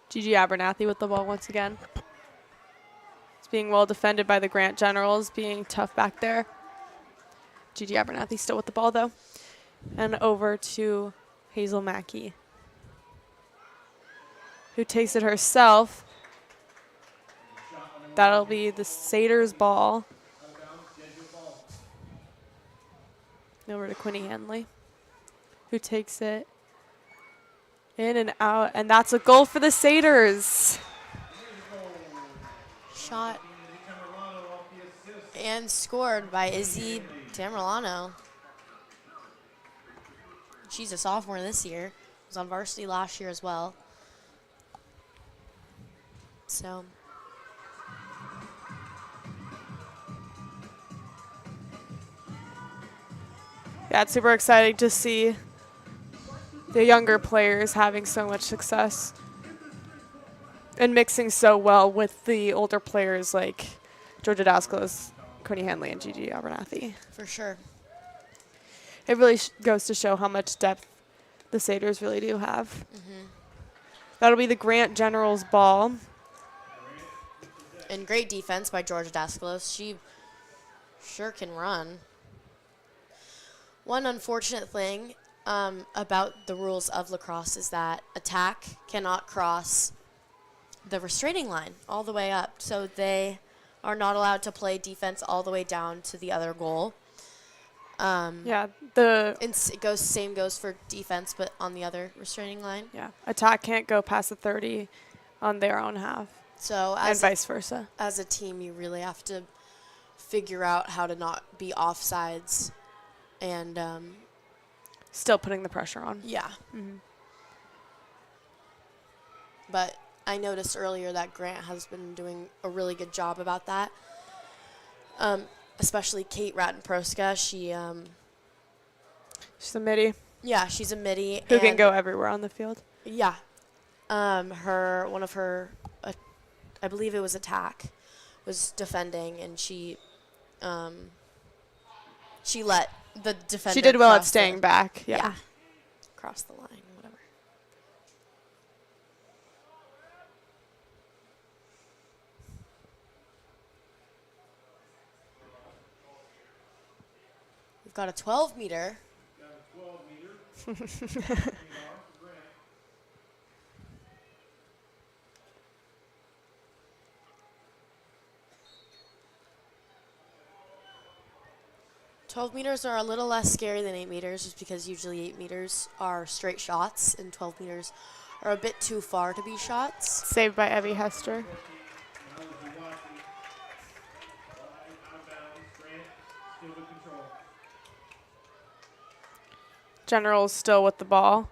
Speaker 2: Gigi Abernathy with the ball once again. It's being well defended by the Grant Generals, being tough back there. Gigi Abernathy still with the ball, though. And over to Hazel Mackey, who takes it herself. That'll be the Satyrs' ball. Over to Quinny Hanley, who takes it in and out. And that's a goal for the Satyrs.
Speaker 3: Shot and scored by Izzy Tamerlano. She's a sophomore this year. Was on varsity last year as well. So
Speaker 2: Yeah, it's super exciting to see the younger players having so much success and mixing so well with the older players like Georgia Daskalos, Quinny Hanley, and Gigi Abernathy.
Speaker 3: for sure.
Speaker 2: It really goes to show how much depth the Satyrs really do have. That'll be the Grant Generals ball.
Speaker 3: And great defense by Georgia Daskalos. She sure can run. One unfortunate thing about the rules of lacrosse is that attack cannot cross the restraining line all the way up. So they are not allowed to play defense all the way down to the other goal.
Speaker 2: Yeah,
Speaker 3: Same goes for defense, but on the other restraining line.
Speaker 2: attack can't go past the 30 on their own half,
Speaker 3: So
Speaker 2: and vice versa.
Speaker 3: as a team, you really have to figure out how to not be offsides. And
Speaker 2: Still putting the pressure on.
Speaker 3: yeah. But I noticed earlier that Grant has been doing a really good job about that. Especially Kate Rattenproska.
Speaker 2: She's a midi
Speaker 3: She's a midi.
Speaker 2: who can go everywhere on the field.
Speaker 3: Yeah. I believe it was attack, was defending, and she let the defender.
Speaker 2: She did well at
Speaker 3: cross
Speaker 2: staying back.
Speaker 3: Yeah. Cross the line, whatever. got a 12 meter.
Speaker 6: Got a 12 meter. Grant.
Speaker 3: 12 meters are a little less scary than 8 meters just because usually 8 meters are straight shots and 12 meters are a bit too far to be shots.
Speaker 2: Saved by Evie Hester.
Speaker 6: Now as you watch it, out of bounds. Grant still with control.
Speaker 2: General's still with the ball.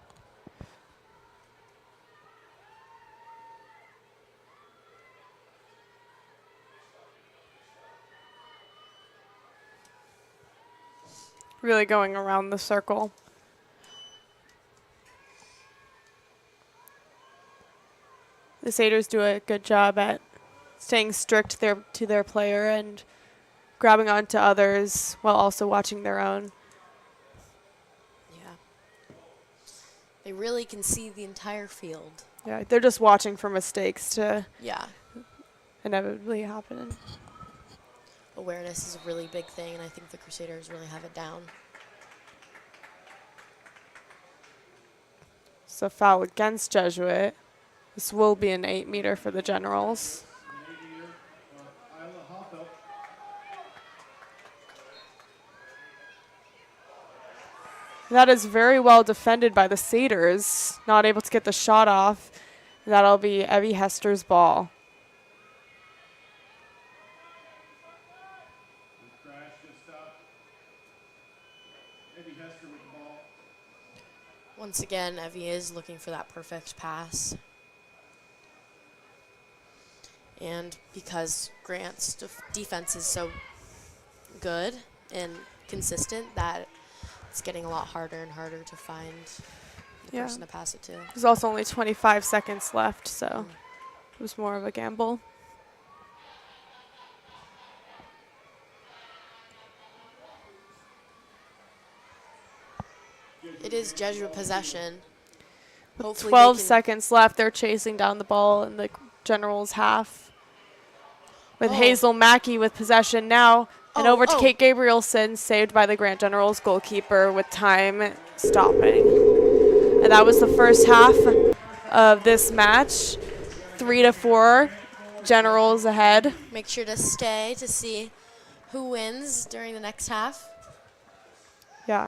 Speaker 2: Really going around the circle. The Satyrs do a good job at staying strict to their player and grabbing onto others while also watching their own.
Speaker 3: Yeah. They really can see the entire field.
Speaker 2: Yeah, they're just watching for mistakes to
Speaker 3: Yeah.
Speaker 2: inevitably happen.
Speaker 3: Awareness is a really big thing, and I think the Crusaders really have it down.
Speaker 2: So foul against Jesuit. This will be an 8 meter for the Generals.
Speaker 6: An 8 meter for Isla Hoffel.
Speaker 2: That is very well defended by the Satyrs. Not able to get the shot off. That'll be Evie Hester's ball.
Speaker 6: The crash just stopped. Evie Hester with the ball.
Speaker 3: Once again, Evie is looking for that perfect pass. And because Grant's defense is so good and consistent, that it's getting a lot harder and harder to find the person to pass it to.
Speaker 2: There's also only 25 seconds left, so it was more of a gamble.
Speaker 3: It is Jesuit possession.
Speaker 2: With
Speaker 3: Hopefully
Speaker 2: 12
Speaker 3: they can-
Speaker 2: seconds left, they're chasing down the ball in the Generals' half. With
Speaker 3: Oh.
Speaker 2: Hazel Mackey with possession now. And over to
Speaker 3: Oh.
Speaker 2: Kate Gabrielson, saved by the Grant Generals goalkeeper with time stopping. And that was the first half of this match. 3-4, Generals ahead.
Speaker 3: Make sure to stay to see who wins during the next half.
Speaker 2: Yeah.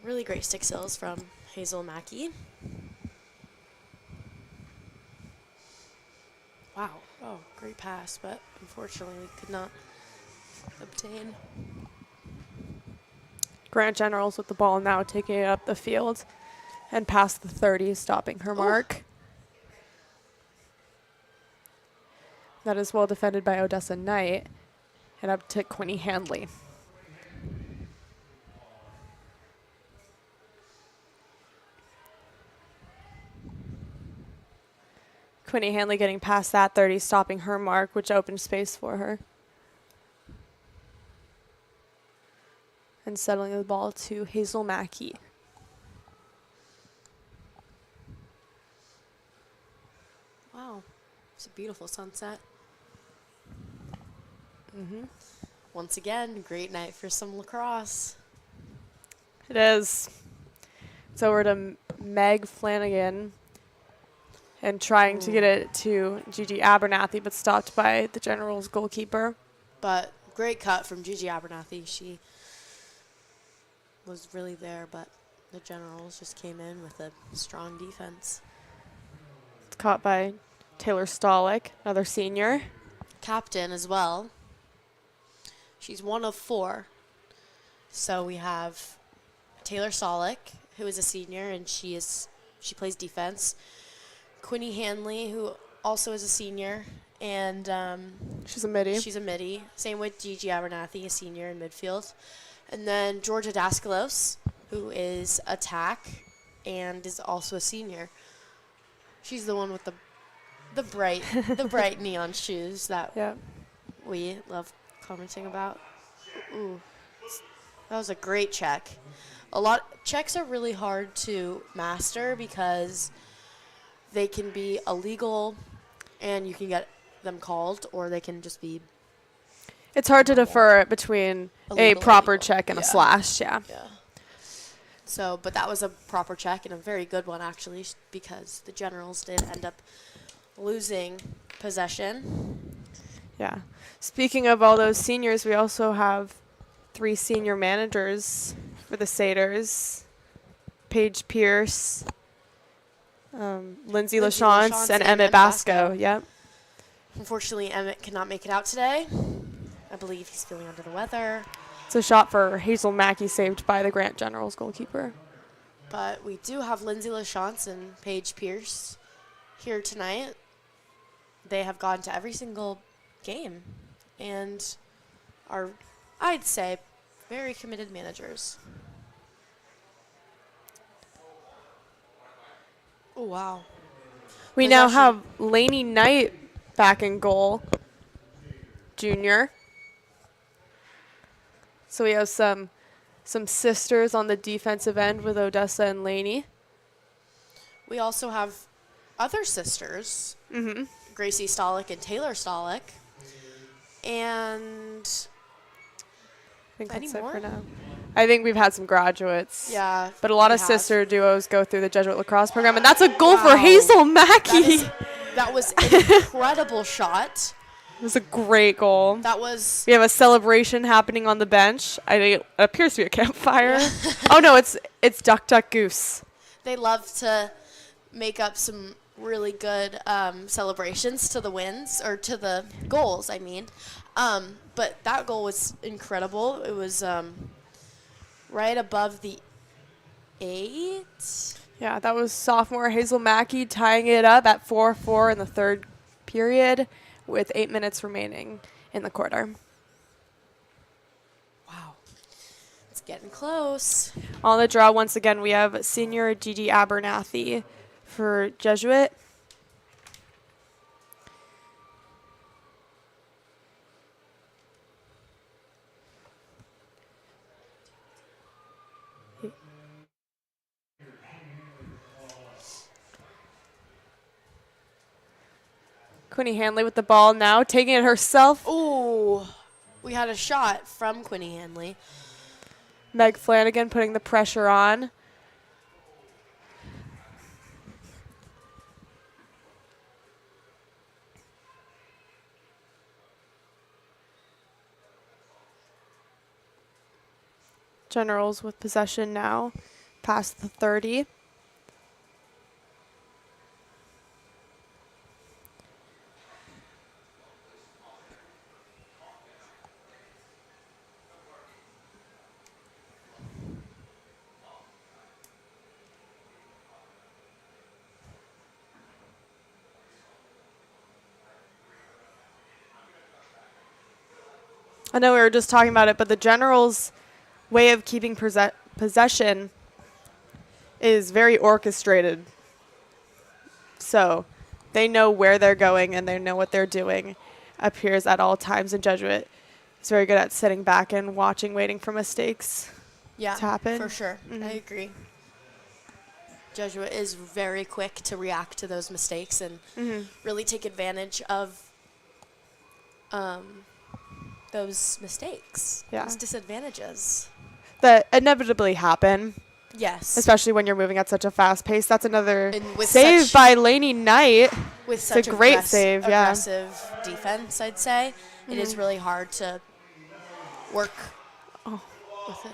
Speaker 3: Really great stick skills from Hazel Mackey. Wow. Oh, great pass, but unfortunately we could not obtain.
Speaker 2: Grant Generals with the ball now, taking it up the field and past the 30, stopping her mark. That is well defended by Odessa Knight, and up to Quinny Handley. Quinny Handley getting past that 30, stopping her mark, which opened space for her. And settling the ball to Hazel Mackey.
Speaker 3: Wow. It's a beautiful sunset.
Speaker 2: Mm-hmm.
Speaker 3: Once again, great night for some lacrosse.
Speaker 2: It is. It's over to Meg Flanagan and trying to get it to Gigi Abernathy, but stopped by the Generals goalkeeper.
Speaker 3: But great cut from Gigi Abernathy. She was really there, but the Generals just came in with a strong defense.
Speaker 2: It's caught by Taylor Stolick, another senior.
Speaker 3: Captain as well. She's one of 4. So we have Taylor Stolick, who is a senior, and she plays defense. Quinny Handley, who also is a senior, and
Speaker 2: She's a midi.
Speaker 3: she's a midi. Same with Gigi Abernathy, a senior in midfield. And then Georgia Daskalos, who is attack and is also a senior. She's the one with the bright neon shoes that we love commenting about. Ooh, that was a great check. Checks are really hard to master because they can be illegal and you can get them called, or they can just be.
Speaker 2: It's hard to defer it between a proper check and a slash, yeah.
Speaker 3: So, but that was a proper check and a very good one, actually, because the Generals did end up losing possession.
Speaker 2: Yeah. Speaking of all those seniors, we also have 3 senior managers for the Satyrs. Paige Pierce, Lindsay Lachance, and Emmett Basco. Yep.
Speaker 3: Unfortunately, Emmett cannot make it out today. I believe he's feeling under the weather.
Speaker 2: It's a shot for Hazel Mackey, saved by the Grant Generals goalkeeper.
Speaker 3: But we do have Lindsay Lachance and Paige Pierce here tonight. They have gone to every single game and are, I'd say, very committed managers. Oh, wow.
Speaker 2: We now have Lainey Knight back in goal, junior. So we have some sisters on the defensive end with Odessa and Lainey.
Speaker 3: We also have other sisters, Gracie Stolick and Taylor Stolick. And
Speaker 2: I think
Speaker 3: any
Speaker 2: that's
Speaker 3: more?
Speaker 2: it for now. I think we've had some graduates.
Speaker 3: Yeah.
Speaker 2: But a lot
Speaker 3: we
Speaker 2: of
Speaker 3: have.
Speaker 2: sister duos go through the Jesuit lacrosse program, and that's a goal for Hazel Mackey.
Speaker 3: That was an incredible shot.
Speaker 2: It was a great goal.
Speaker 3: That was.
Speaker 2: We have a celebration happening on the bench. I think it appears to be a campfire. Oh no, it's Duck Duck Goose.
Speaker 3: They love to make up some really good celebrations to the wins, or to the goals, I mean. But that goal was incredible. It was right above the 8.
Speaker 2: Yeah, that was sophomore Hazel Mackey tying it up at 4-4 in the third period with 8 minutes remaining in the quarter.
Speaker 3: Wow. It's getting close.
Speaker 2: On the draw, once again, we have senior Gigi Abernathy for Jesuit. Quinny Handley with the ball now, taking it herself.
Speaker 3: Ooh, we had a shot from Quinny Handley.
Speaker 2: Meg Flanagan putting the pressure on. Generals with possession now. past the 30. I know we were just talking about it, but the Generals' way of keeping possession is very orchestrated. So they know where they're going and they know what they're doing. Appears at all times, and Jesuit is very good at sitting back and watching, waiting for mistakes to happen.
Speaker 3: For sure. I agree. Jesuit is very quick to react to those mistakes and really take advantage of those mistakes, those disadvantages.
Speaker 2: That inevitably happen,
Speaker 3: Yes.
Speaker 2: especially when you're moving at such a fast pace. That's another
Speaker 3: And with
Speaker 2: save
Speaker 3: such-
Speaker 2: by Lainey Knight.
Speaker 3: With such
Speaker 2: a great save, yeah.
Speaker 3: aggressive defense, I'd say, it is really hard to work with it.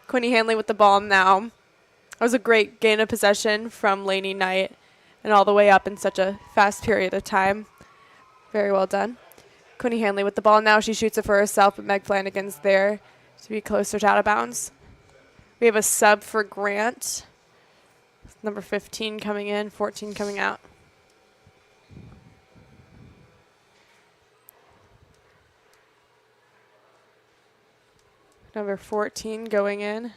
Speaker 2: Quinny Hanley with the ball now. That was a great gain of possession from Lainey Knight and all the way up in such a fast period of time. Very well done. Quinny Hanley with the ball now. She shoots it for herself, but Meg Flanagan's there to be closer to out of bounds. We have a sub for Grant. Number 15 coming in, 14 coming out. Number 14 going in.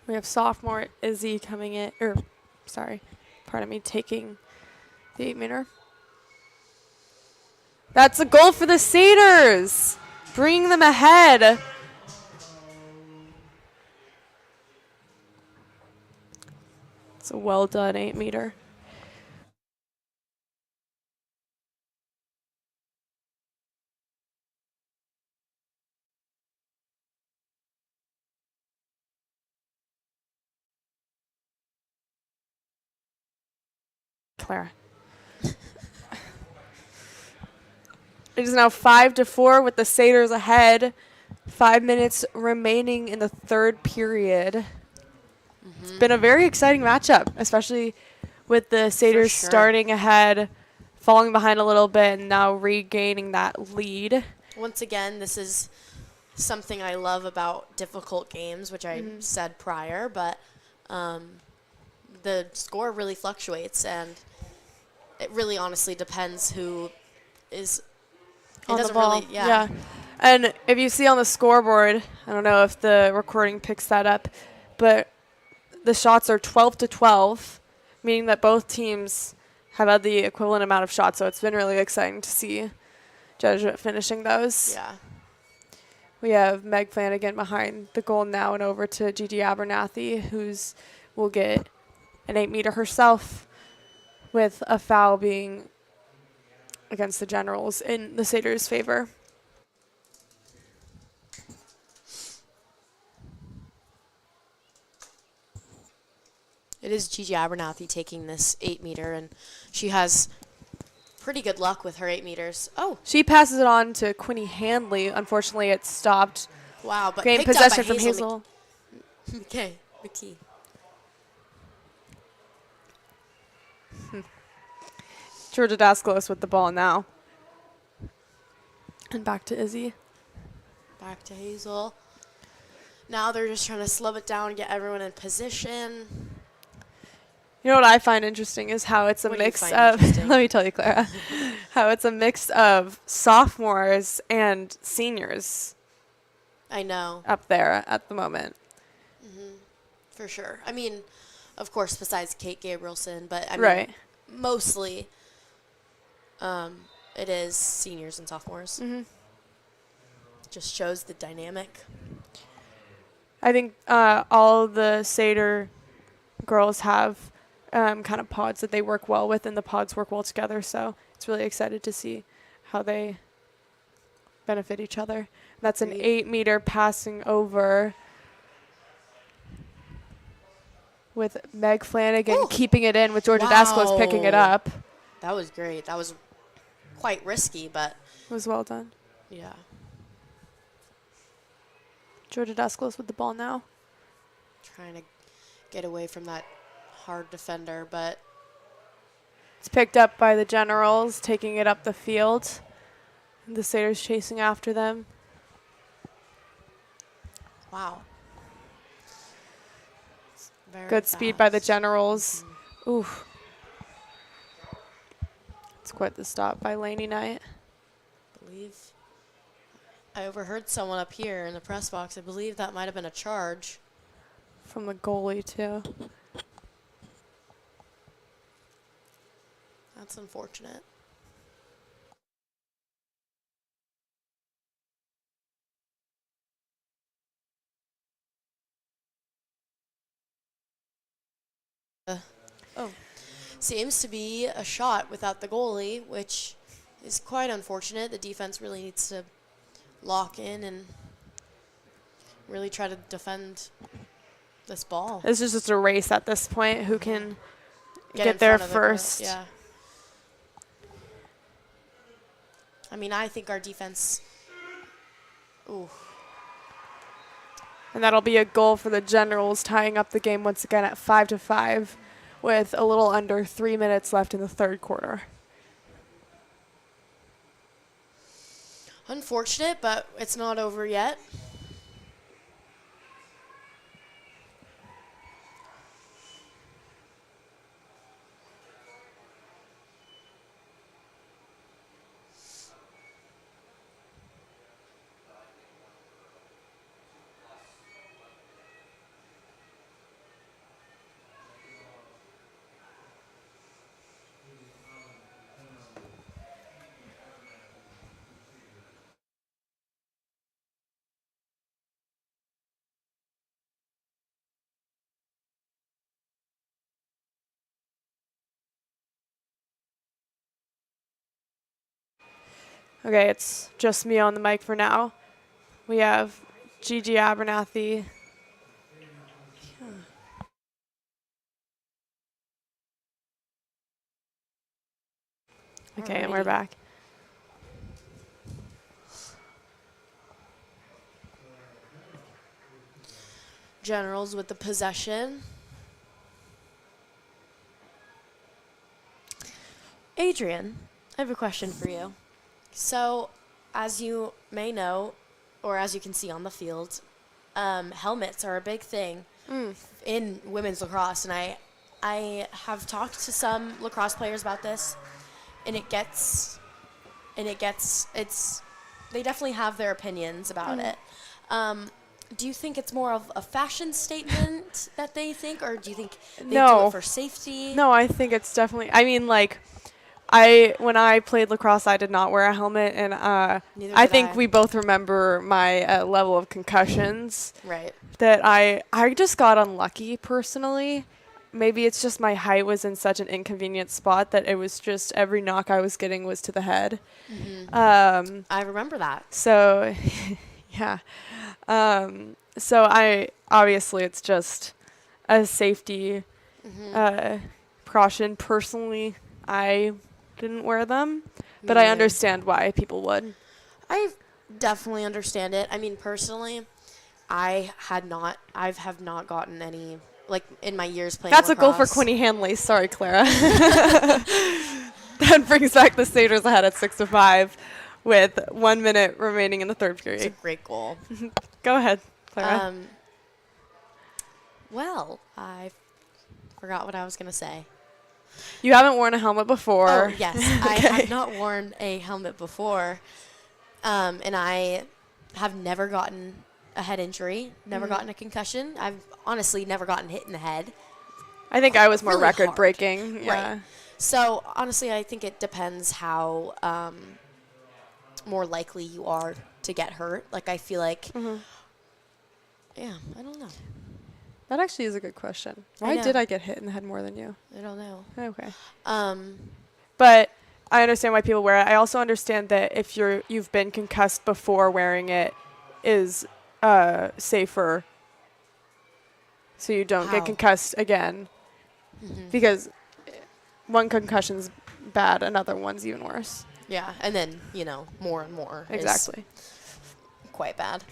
Speaker 2: We have sophomore Izzy coming in, taking the 8-meter. That's a goal for the Satyrs, bringing them ahead. It's a well done 8-meter. Clara. It is now 5-4 with the Satyrs ahead. 5 minutes remaining in the third period. It's been a very exciting matchup, especially with the Satyrs starting ahead, falling behind a little bit, and now regaining that lead.
Speaker 3: Once again, this is something I love about difficult games, which I said prior, but the score really fluctuates, and it really honestly depends who is
Speaker 2: on the ball. Yeah. And if you see on the scoreboard, I don't know if the recording picks that up, but the shots are 12-12, meaning that both teams have had the equivalent amount of shots. So it's been really exciting to see Jesuit finishing those.
Speaker 3: Yeah.
Speaker 2: We have Meg Flanagan behind the goal now and over to Gigi Abernathy, will get an 8-meter herself, with a foul being against the Generals in the Satyrs' favor.
Speaker 3: It is Gigi Abernathy taking this 8-meter, and she has pretty good luck with her 8 meters. Oh.
Speaker 2: She passes it on to Quinny Hanley. Unfortunately, it stopped.
Speaker 3: Wow, but
Speaker 2: gained
Speaker 3: picked up by
Speaker 2: possession from Hazel.
Speaker 3: McKee.
Speaker 2: Georgia Daskalos with the ball now. And back to Izzy.
Speaker 3: Back to Hazel. Now they're just trying to slow it down and get everyone in position.
Speaker 2: You know what I find interesting is how it's a mix of, let me tell you, Clara, how it's a mix of sophomores and seniors.
Speaker 3: I know.
Speaker 2: Up there at the moment.
Speaker 3: For sure. I mean, of course, besides Kate Gabrielson, but I mean,
Speaker 2: right.
Speaker 3: Mostly it is seniors and sophomores. Just shows the dynamic.
Speaker 2: I think all the Satyr girls have kind of pods that they work well with, and the pods work well together. So it's really excited to see how they benefit each other. That's an
Speaker 3: Agreed.
Speaker 2: 8-meter passing over with Meg Flanagan
Speaker 3: Ooh.
Speaker 2: keeping it in with Georgia Dasclos picking it
Speaker 3: Wow.
Speaker 2: up.
Speaker 3: That was great. That was quite risky, but
Speaker 2: It was well done.
Speaker 3: yeah.
Speaker 2: Georgia Dasclos with the ball now.
Speaker 3: Trying to get away from that hard defender, but
Speaker 2: It's picked up by the Generals, taking it up the field. The Satyrs chasing after them.
Speaker 3: wow. Very
Speaker 2: Good speed by the
Speaker 3: fast.
Speaker 2: Generals. Oof. It's quite the stop by Laney Knight.
Speaker 3: Believe I overheard someone up here in the press box. I believe that might have been a charge.
Speaker 2: From the goalie, too.
Speaker 3: That's unfortunate. Oh, seems to be a shot without the goalie, which is quite unfortunate. The defense really needs to lock in and really try to defend this ball.
Speaker 2: This is just a race at this point. Who can
Speaker 3: In
Speaker 2: get there
Speaker 3: front of the girl.
Speaker 2: first?
Speaker 3: Yeah. I mean, I think our defense. Ooh.
Speaker 2: And that'll be a goal for the Generals, tying up the game once again at 5-5 with a little under 3 minutes left in the third quarter.
Speaker 3: Unfortunate, but it's not over yet.
Speaker 2: Okay, it's just me on the mic for now. We have Gigi Abernathy. Okay, and we're
Speaker 3: Alrighty.
Speaker 2: back.
Speaker 3: Generals with the possession. Adrian, I have a question for you. So, as you may know, or as you can see on the field, helmets are a big thing in women's lacrosse, and I have talked to some lacrosse players about this, and they definitely have their opinions about it. Do you think it's more of a fashion statement that they think, or do you think they do
Speaker 2: No.
Speaker 3: it for safety?
Speaker 2: No, I think it's definitely. I mean, like, when I played lacrosse, I did not wear a helmet, and
Speaker 3: Neither
Speaker 2: I
Speaker 3: did
Speaker 2: think
Speaker 3: I.
Speaker 2: we both remember my level of concussions.
Speaker 3: Right.
Speaker 2: That I just got unlucky personally. Maybe it's just my height was in such an inconvenient spot that it was just every knock I was getting was to the head.
Speaker 3: I remember that.
Speaker 2: So, yeah. So obviously it's just a safety precaution. Personally, I didn't wear them, but I
Speaker 3: neither.
Speaker 2: understand why people would.
Speaker 3: I definitely understand it. I mean, personally, I have not gotten any, like, in my years playing
Speaker 2: That's a goal for
Speaker 3: lacrosse.
Speaker 2: Quinny Hanley. Sorry, Clara. That brings back the Satyrs ahead at 6-5 with 1 minute remaining in the third
Speaker 3: It's a
Speaker 2: period.
Speaker 3: great goal.
Speaker 2: Go ahead, Clara.
Speaker 3: Well, I forgot what I was going to say.
Speaker 2: You haven't worn a helmet before.
Speaker 3: Oh, yes. I
Speaker 2: Okay.
Speaker 3: have not worn a helmet before. And I have never gotten a head injury, never gotten a concussion. I've honestly never gotten hit in the head.
Speaker 2: I think I was more
Speaker 3: really
Speaker 2: record
Speaker 3: hard.
Speaker 2: breaking. Yeah.
Speaker 3: Right. So, honestly, I think it depends how more likely you are to get hurt. Like, I feel like, yeah, I don't know.
Speaker 2: That actually is a good question.
Speaker 3: I
Speaker 2: Why
Speaker 3: know.
Speaker 2: did I get hit in the head more than you?
Speaker 3: I don't know.
Speaker 2: Okay.
Speaker 3: Um,
Speaker 2: But I understand why people wear it. I also understand that if you've been concussed before, wearing it is safer, so you don't get
Speaker 3: How?
Speaker 2: concussed again. Because one concussion's bad, another one's even worse.
Speaker 3: Yeah, and then, more and more
Speaker 2: Exactly.
Speaker 3: is quite bad.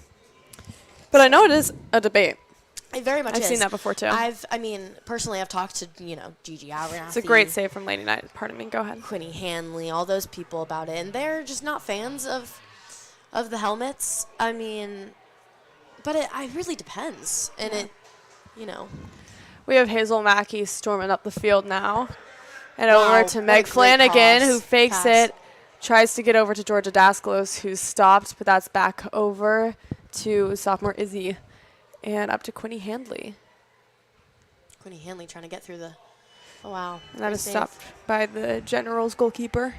Speaker 2: But I know it is a debate.
Speaker 3: It very much
Speaker 2: I've
Speaker 3: is.
Speaker 2: seen that before too.
Speaker 3: Personally, I've talked to, Gigi Abernathy.
Speaker 2: It's a great save from Lady Knight. Pardon me. Go ahead.
Speaker 3: Quinny Hanley, all those people about it, and they're just not fans of the helmets. But it really depends, and
Speaker 2: We have Hazel Mackey storming up the field now. And
Speaker 3: Wow,
Speaker 2: over to
Speaker 3: what a
Speaker 2: Meg
Speaker 3: great
Speaker 2: Flanagan,
Speaker 3: cross.
Speaker 2: who fakes
Speaker 3: Pass.
Speaker 2: it, tries to get over to Georgia Daskalos, who's stopped, but that's back over to sophomore Izzy and up to Quinny Handley.
Speaker 3: Quinny Hanley trying to get through the. Oh wow!
Speaker 2: And that
Speaker 3: Great
Speaker 2: is
Speaker 3: save.
Speaker 2: stopped by the Generals goalkeeper.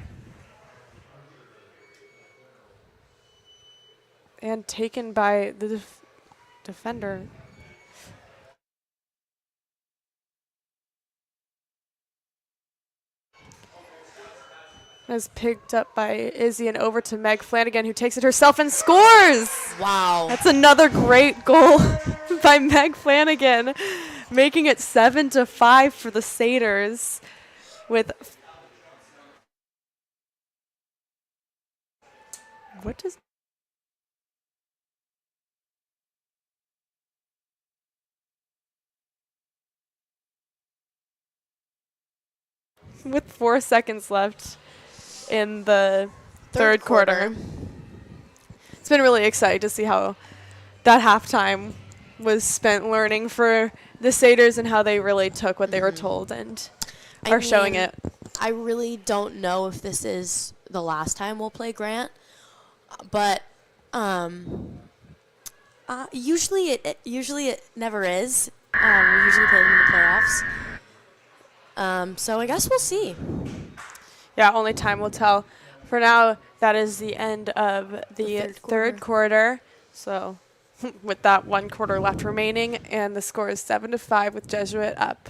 Speaker 2: And taken by the defender. Is picked up by Izzy and over to Meg Flanagan, who takes it herself and scores!
Speaker 3: Wow.
Speaker 2: That's another great goal by Meg Flanagan, making it 7-5 for the Satyrs with what does with 4 seconds left in the third quarter. It's been really exciting to see how that halftime was spent learning for the Satyrs and how they really took what they were told and are showing it.
Speaker 3: I really don't know if this is the last time we'll play Grant, but usually it never is. We usually play them in the playoffs. So I guess we'll see.
Speaker 2: Yeah, only time will tell. For now, that is the end of the third quarter. So with that 1 quarter left remaining, and the score is 7-5 with Jesuit up.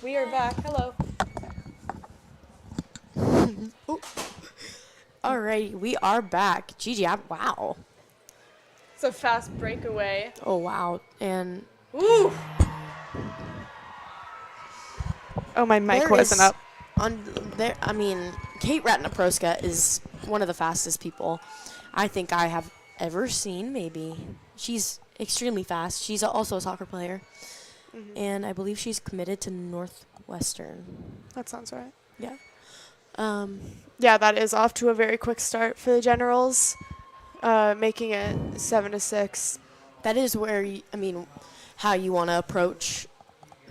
Speaker 2: We are back. Hello.
Speaker 3: Alrighty, we are back. Gigi, wow.
Speaker 2: It's a fast breakaway.
Speaker 3: Oh, wow. And
Speaker 2: Ooh. Oh, my mic
Speaker 3: there
Speaker 2: wasn't
Speaker 3: is
Speaker 2: up.
Speaker 3: I mean, Kate Ratnaproska is one of the fastest people I think I have ever seen, maybe. She's extremely fast. She's also a soccer player. And I believe she's committed to Northwestern.
Speaker 2: That sounds right.
Speaker 3: Yeah.
Speaker 2: Yeah, that is off to a very quick start for the Generals, making it 7-6.
Speaker 3: That is where, how you want to approach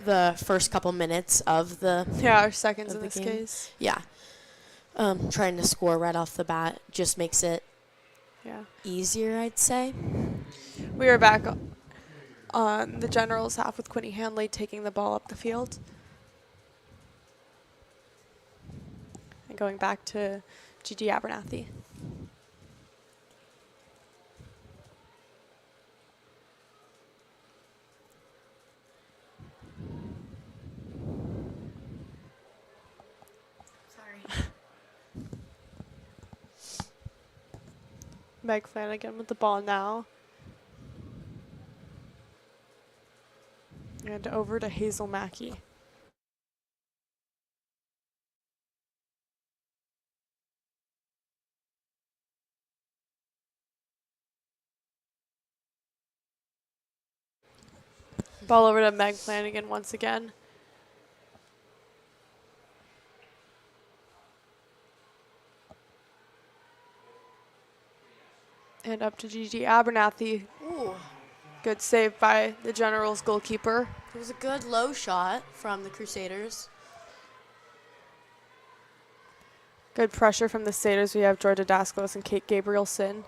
Speaker 3: the first couple minutes of the
Speaker 2: Yeah, our seconds
Speaker 3: Of
Speaker 2: in
Speaker 3: the
Speaker 2: this
Speaker 3: game.
Speaker 2: case.
Speaker 3: Yeah. Trying to score right off the bat just makes it
Speaker 2: Yeah.
Speaker 3: easier, I'd say.
Speaker 2: We are back on the Generals half with Quinny Hanley taking the ball up the field. And going back to Gigi Abernathy.
Speaker 3: Sorry.
Speaker 2: Meg Flanagan with the ball now. And over to Hazel Mackey. Ball over to Meg Flanagan once again. And up to Gigi Abernathy.
Speaker 3: Ooh.
Speaker 2: Good save by the Generals goalkeeper.
Speaker 3: It was a good low shot from the Crusaders.
Speaker 2: Good pressure from the Satyrs. We have Georgia Dascos and Kate Gabrielson.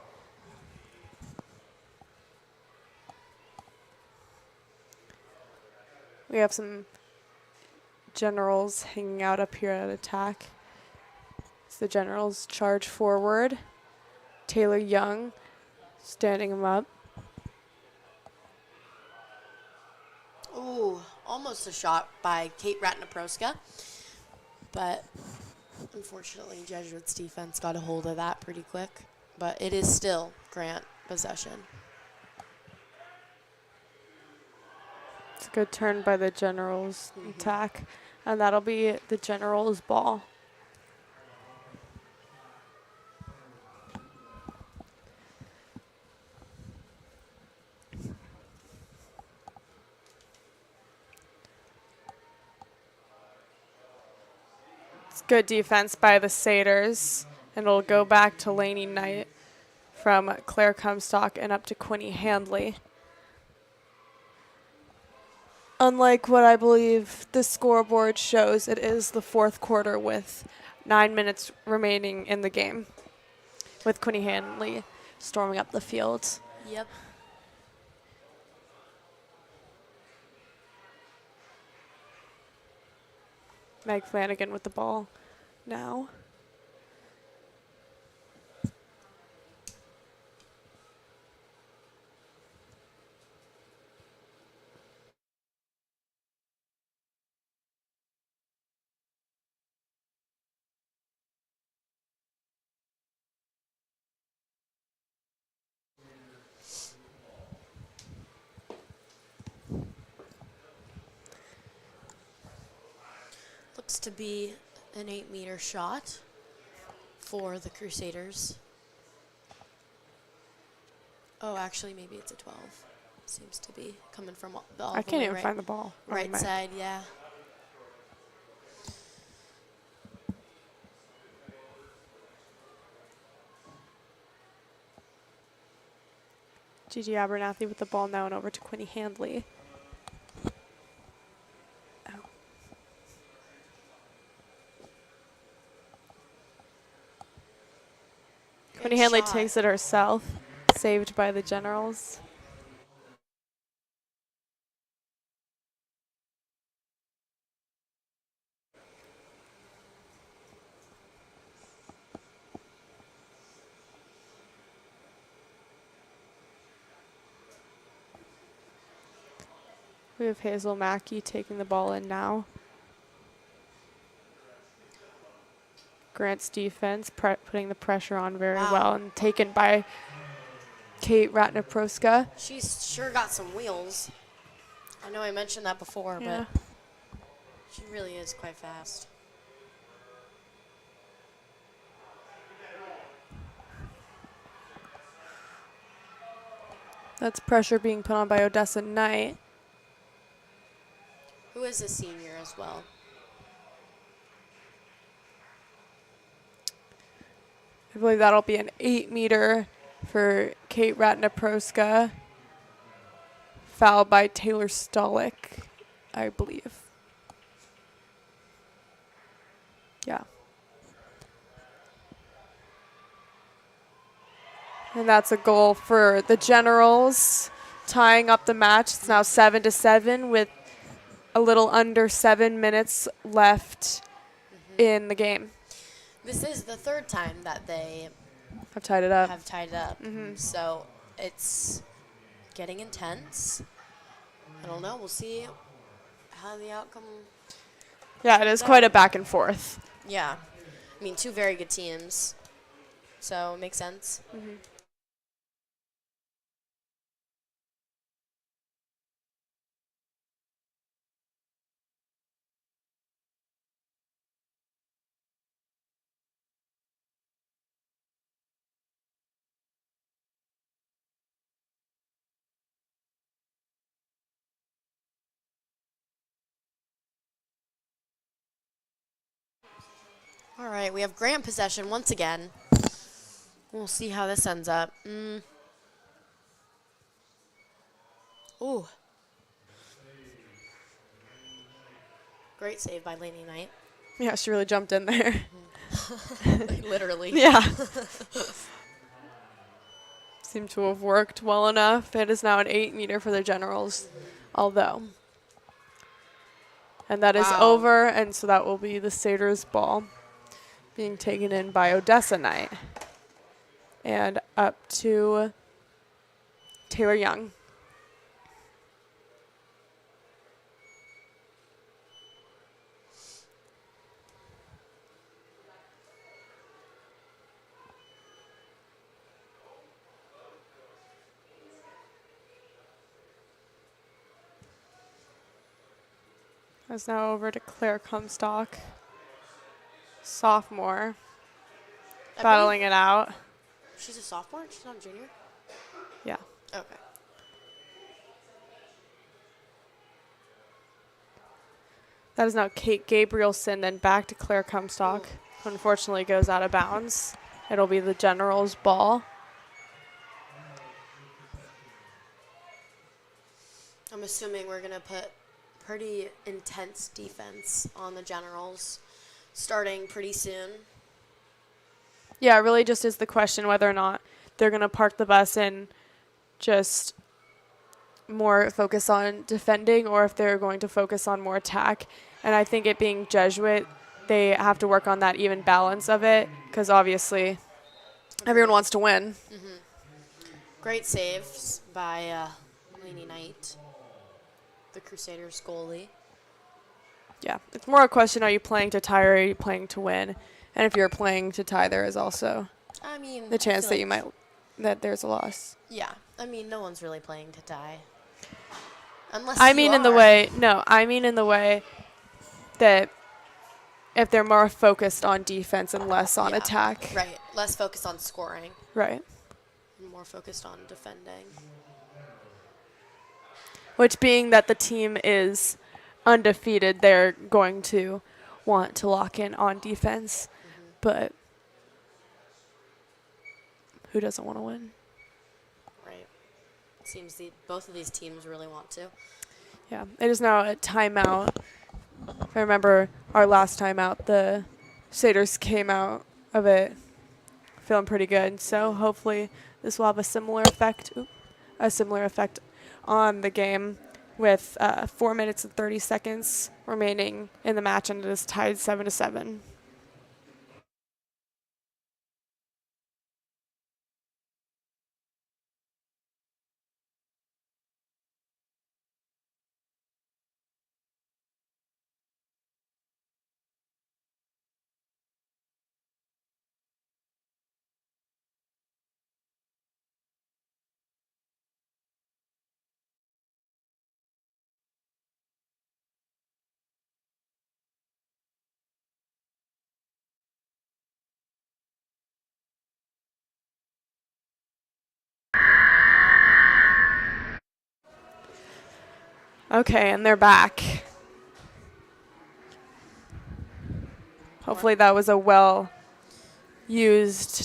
Speaker 2: We have some Generals hanging out up here at attack. It's the Generals charge forward. Taylor Young standing him up.
Speaker 3: Ooh, almost a shot by Kate Ratnaproska. But unfortunately, Jesuits defense got a hold of that pretty quick. But it is still Grant possession.
Speaker 2: It's a good turn by the Generals attack. And that'll be the Generals ball. It's good defense by the Satyrs. And it'll go back to Lainey Knight from Claire Comstock and up to Quinny Handley. Unlike what I believe the scoreboard shows, it is the fourth quarter with 9 minutes remaining in the game, with Quinny Handley storming up the field.
Speaker 3: Yep.
Speaker 2: Meg Flanagan with the ball now.
Speaker 3: Looks to be an 8-meter shot for the Crusaders. Oh, actually, maybe it's a 12. Seems to be coming from the all
Speaker 2: I
Speaker 3: the
Speaker 2: can't
Speaker 3: way
Speaker 2: even
Speaker 3: right,
Speaker 2: find the ball. on
Speaker 3: right
Speaker 2: my-
Speaker 3: side, yeah.
Speaker 2: Gigi Abernathy with the ball now and over to Quinny Handley. Oh. Quinny
Speaker 3: Good
Speaker 2: Handley
Speaker 3: shot.
Speaker 2: takes it herself, saved by the Generals. We have Hazel Mackey taking the ball in now. Grant's defense, putting the pressure on very
Speaker 3: Wow.
Speaker 2: well, and taken by Kate Ratnaproska.
Speaker 3: She's sure got some wheels. I know I mentioned that before,
Speaker 2: Yeah.
Speaker 3: but she really is quite fast.
Speaker 2: That's pressure being put on by Odessa Knight.
Speaker 3: Who is a senior as well?
Speaker 2: I believe that'll be an 8-meter for Kate Ratnaproska. Foul by Taylor Stolick, I believe. Yeah. And that's a goal for the Generals, tying up the match. It's now 7-7 with a little under 7 minutes left in the game.
Speaker 3: This is the third time that they
Speaker 2: I've tied it up.
Speaker 3: have tied it up. So it's getting intense. I don't know. We'll see how the outcome.
Speaker 2: Yeah, it is quite a back and forth.
Speaker 3: Yeah. I mean, two very good teams. So it makes sense. All right, we have Grant possession once again. We'll see how this ends up. Ooh. Great save by Lainey Knight.
Speaker 2: Yeah, she really jumped in there.
Speaker 3: Literally.
Speaker 2: Yeah. Seemed to have worked well enough. It is now an 8-meter for the Generals, although. And that is
Speaker 3: Wow.
Speaker 2: over, and so that will be the Satyrs ball being taken in by Odessa Knight. And up to Taylor Young. That's now over to Claire Comstock, sophomore,
Speaker 3: I
Speaker 2: battling it out.
Speaker 3: believe she's a sophomore? She's not a junior?
Speaker 2: Yeah.
Speaker 3: Okay.
Speaker 2: That is now Kate Gabrielson, then back to Claire Comstock, who unfortunately goes out of bounds. It'll be the Generals ball.
Speaker 3: I'm assuming we're going to put pretty intense defense on the Generals starting pretty soon.
Speaker 2: Yeah, it really just is the question whether or not they're going to park the bus and just more focus on defending or if they're going to focus on more attack. And I think it being Jesuit, they have to work on that even balance of it because obviously everyone wants to win.
Speaker 3: Great saves by Lainey Knight, the Crusaders goalie.
Speaker 2: Yeah, it's more a question, are you playing to tie or are you playing to win? And if you're playing to tie, there is also
Speaker 3: I mean,
Speaker 2: the chance
Speaker 3: I
Speaker 2: that
Speaker 3: feel
Speaker 2: you might, that there's a loss.
Speaker 3: Yeah, I mean, no one's really playing to tie. Unless
Speaker 2: I
Speaker 3: you
Speaker 2: mean in
Speaker 3: are.
Speaker 2: the way, no, I mean in the way that if they're more focused on defense and less on
Speaker 3: Yeah,
Speaker 2: attack.
Speaker 3: Right, less focused on scoring
Speaker 2: Right.
Speaker 3: and more focused on defending.
Speaker 2: Which being that the team is undefeated, they're going to want to lock in on defense. But who doesn't want to win?
Speaker 3: Right. Seems both of these teams really want to.
Speaker 2: Yeah, it is now a timeout. If I remember our last timeout, the Satyrs came out of it feeling pretty good. So hopefully this will have a similar effect. On the game with 4 minutes and 30 seconds remaining in the match, and it is tied 7-7. Okay, and they're back. Hopefully that was a well-used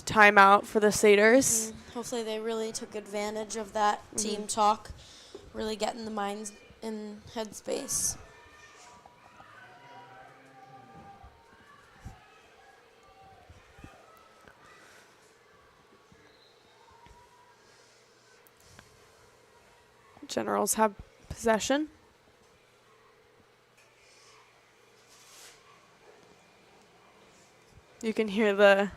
Speaker 2: timeout for the Satyrs.
Speaker 3: Hopefully they really took advantage of that team talk, really getting the minds in headspace.
Speaker 2: Generals have possession. You can hear the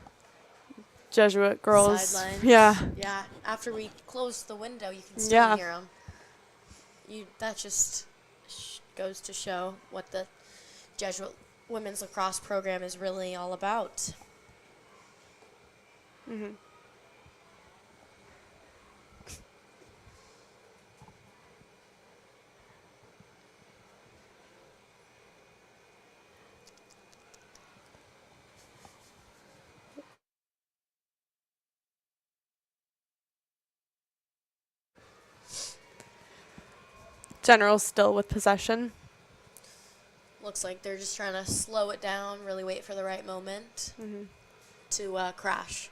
Speaker 2: Jesuit girls.
Speaker 3: Sidelines.
Speaker 2: Yeah.
Speaker 3: Yeah. After we close the window, you can still hear them. That just goes to show what the Jesuit women's lacrosse program is really all about.
Speaker 2: Generals still with possession.
Speaker 3: Looks like they're just trying to slow it down, really wait for the right moment to crash.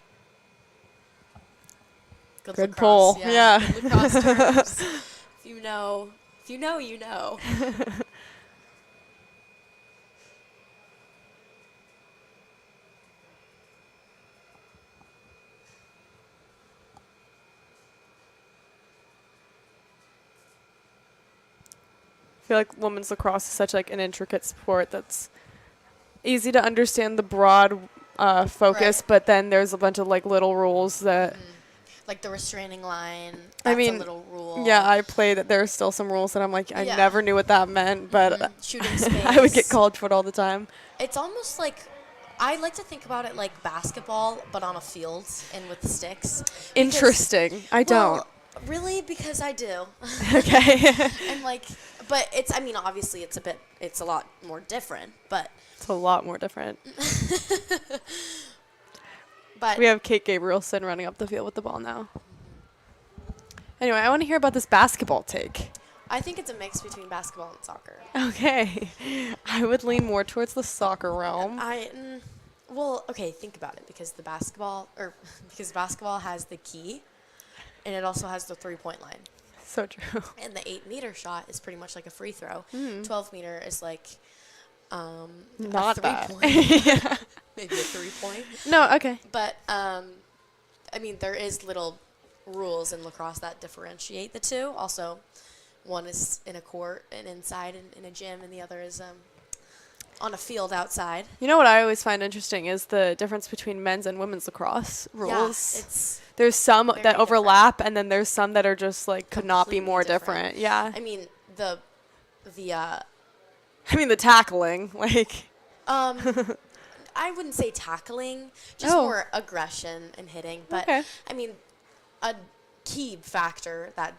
Speaker 2: Good
Speaker 3: lacrosse,
Speaker 2: pull. Yeah.
Speaker 3: Good lacrosse terms. If you know, you know.
Speaker 2: I feel like women's lacrosse is such like an intricate sport that's easy to understand the broad focus,
Speaker 3: Right.
Speaker 2: but then there's a bunch of like little rules that.
Speaker 3: Like the restraining line.
Speaker 2: I
Speaker 3: That's
Speaker 2: mean,
Speaker 3: a little rule.
Speaker 2: Yeah, I played it. There are still some rules that I'm like, I
Speaker 3: Yeah.
Speaker 2: never knew what that meant, but
Speaker 3: Shooting space.
Speaker 2: I would get called for it all the time.
Speaker 3: It's almost like, I like to think about it like basketball, but on a field and with sticks.
Speaker 2: Interesting. I don't.
Speaker 3: Well, really, because I do.
Speaker 2: Okay.
Speaker 3: And like, but it's, I mean, obviously it's a lot more different, but.
Speaker 2: It's a lot more different.
Speaker 3: But
Speaker 2: We have Kate Gabrielson running up the field with the ball now. Anyway, I want to hear about this basketball take.
Speaker 3: I think it's a mix between basketball and soccer.
Speaker 2: Okay. I would lean more towards the soccer realm.
Speaker 3: Well, okay, think about it, because basketball has the key, and it also has the 3-point line.
Speaker 2: So true.
Speaker 3: And the 8-meter shot is pretty much like a free throw. 12-meter is like
Speaker 2: Not
Speaker 3: a
Speaker 2: bad.
Speaker 3: 3-point.
Speaker 2: Yeah.
Speaker 3: Maybe a 3-point.
Speaker 2: No, okay.
Speaker 3: But I mean, there is little rules in lacrosse that differentiate the two. Also, one is in a court and inside in a gym, and the other is on a field outside.
Speaker 2: You know what I always find interesting is the difference between men's and women's lacrosse rules.
Speaker 3: Yeah,
Speaker 2: there's some
Speaker 3: very
Speaker 2: that overlap, and then there's some that are just like could not be
Speaker 3: completely
Speaker 2: more
Speaker 3: different.
Speaker 2: different. Yeah.
Speaker 3: I mean, the
Speaker 2: tackling, like.
Speaker 3: I wouldn't say tackling, just
Speaker 2: Oh.
Speaker 3: more aggression and hitting. But
Speaker 2: Okay.
Speaker 3: I mean, a key factor that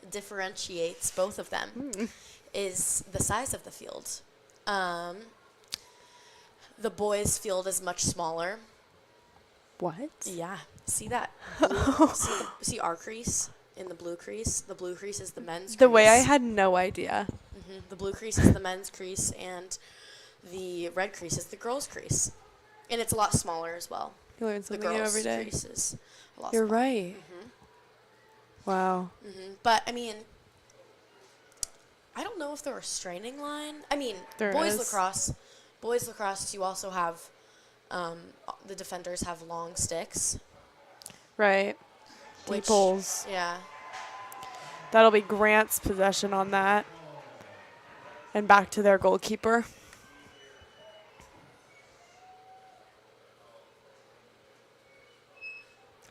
Speaker 3: differentiates both of them is the size of the field. The boys' field is much smaller.
Speaker 2: What?
Speaker 3: Yeah, see that? See our crease in the blue crease? The blue crease is the men's
Speaker 2: The
Speaker 3: crease.
Speaker 2: way I had no idea.
Speaker 3: The blue crease is the men's crease, and the red crease is the girls' crease. And it's a lot smaller as well.
Speaker 2: You learn
Speaker 3: The
Speaker 2: something new
Speaker 3: girls'
Speaker 2: every day.
Speaker 3: crease is a lot
Speaker 2: You're
Speaker 3: smaller.
Speaker 2: right. Wow.
Speaker 3: But, I mean, I don't know if the restraining line... I mean,
Speaker 2: There
Speaker 3: boys
Speaker 2: is.
Speaker 3: lacrosse, you also have... the defenders have long sticks.
Speaker 2: Right.
Speaker 3: Which-
Speaker 2: Deeples.
Speaker 3: Yeah.
Speaker 2: That'll be Grant's possession on that. And back to their goalkeeper.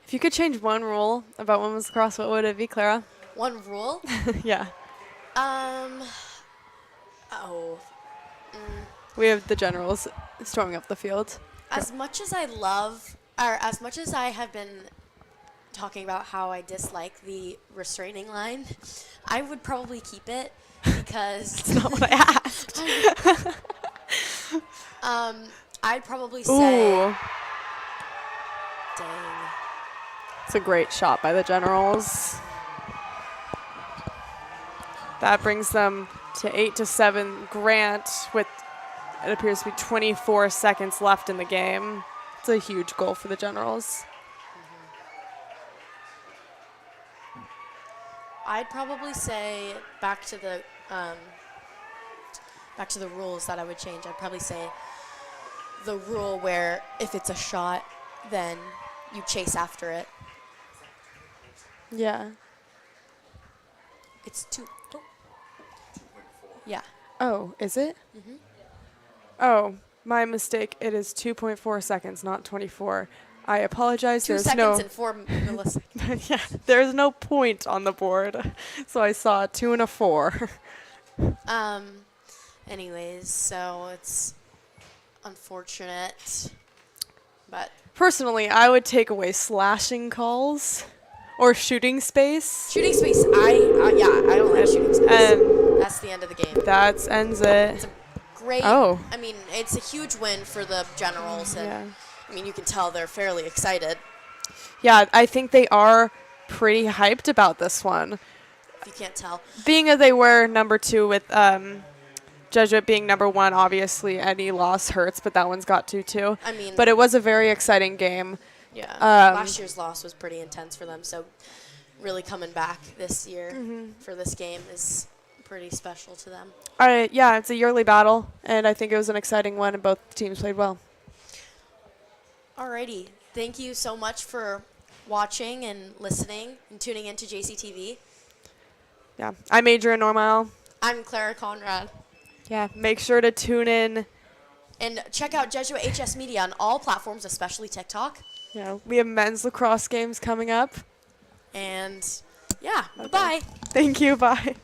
Speaker 2: If you could change one rule about women's lacrosse, what would it be, Clara?
Speaker 3: One rule?
Speaker 2: Yeah.
Speaker 3: Oh.
Speaker 2: We have the generals storming up the field.
Speaker 3: As much as I love, or as much as I have been talking about how I dislike the restraining line, I would probably keep it because
Speaker 2: Not what I asked.
Speaker 3: I'd probably say,
Speaker 2: Ooh.
Speaker 3: dang.
Speaker 2: It's a great shot by the generals. That brings them to 8-7 Grant with it appears to be 24 seconds left in the game. It's a huge goal for the Generals.
Speaker 3: I'd probably say back to the rules that I would change. I'd probably say the rule where if it's a shot, then you chase after it.
Speaker 2: Yeah.
Speaker 3: It's yeah.
Speaker 2: Oh, is it? Oh, my mistake. It is 2.4 seconds, not 24. I apologize.
Speaker 3: 2
Speaker 2: There's
Speaker 3: seconds
Speaker 2: no
Speaker 3: and 4 milliseconds.
Speaker 2: yeah, there's no point on the board. So I saw a 2 and a 4.
Speaker 3: Anyways, so it's unfortunate, but
Speaker 2: Personally, I would take away slashing calls or shooting space.
Speaker 3: shooting space. I don't like shooting space.
Speaker 2: And
Speaker 3: That's the end of the game.
Speaker 2: that ends it.
Speaker 3: Great.
Speaker 2: Oh.
Speaker 3: I mean, it's a huge win for the Generals, and
Speaker 2: Yeah.
Speaker 3: I mean, you can tell they're fairly excited.
Speaker 2: Yeah, I think they are pretty hyped about this one.
Speaker 3: If you can't tell.
Speaker 2: Being as they were number 2 with Jesuit being number 1, obviously any loss hurts, but that one's got to too.
Speaker 3: I mean,
Speaker 2: But it was a very exciting game.
Speaker 3: yeah.
Speaker 2: um,
Speaker 3: Last year's loss was pretty intense for them, so really coming back this year for this game is pretty special to them.
Speaker 2: Yeah, it's a yearly battle, and I think it was an exciting one, and both teams played well.
Speaker 3: Alrighty. Thank you so much for watching and listening and tuning into JCTV.
Speaker 2: Yeah, I'm Adrian Normile.
Speaker 3: I'm Clara Conrad.
Speaker 2: Yeah, make sure to tune in.
Speaker 3: And check out Jesuit HS Media on all platforms, especially TikTok.
Speaker 2: Yeah, we have men's lacrosse games coming up.
Speaker 3: And yeah, bye-bye.
Speaker 2: Thank you. Bye.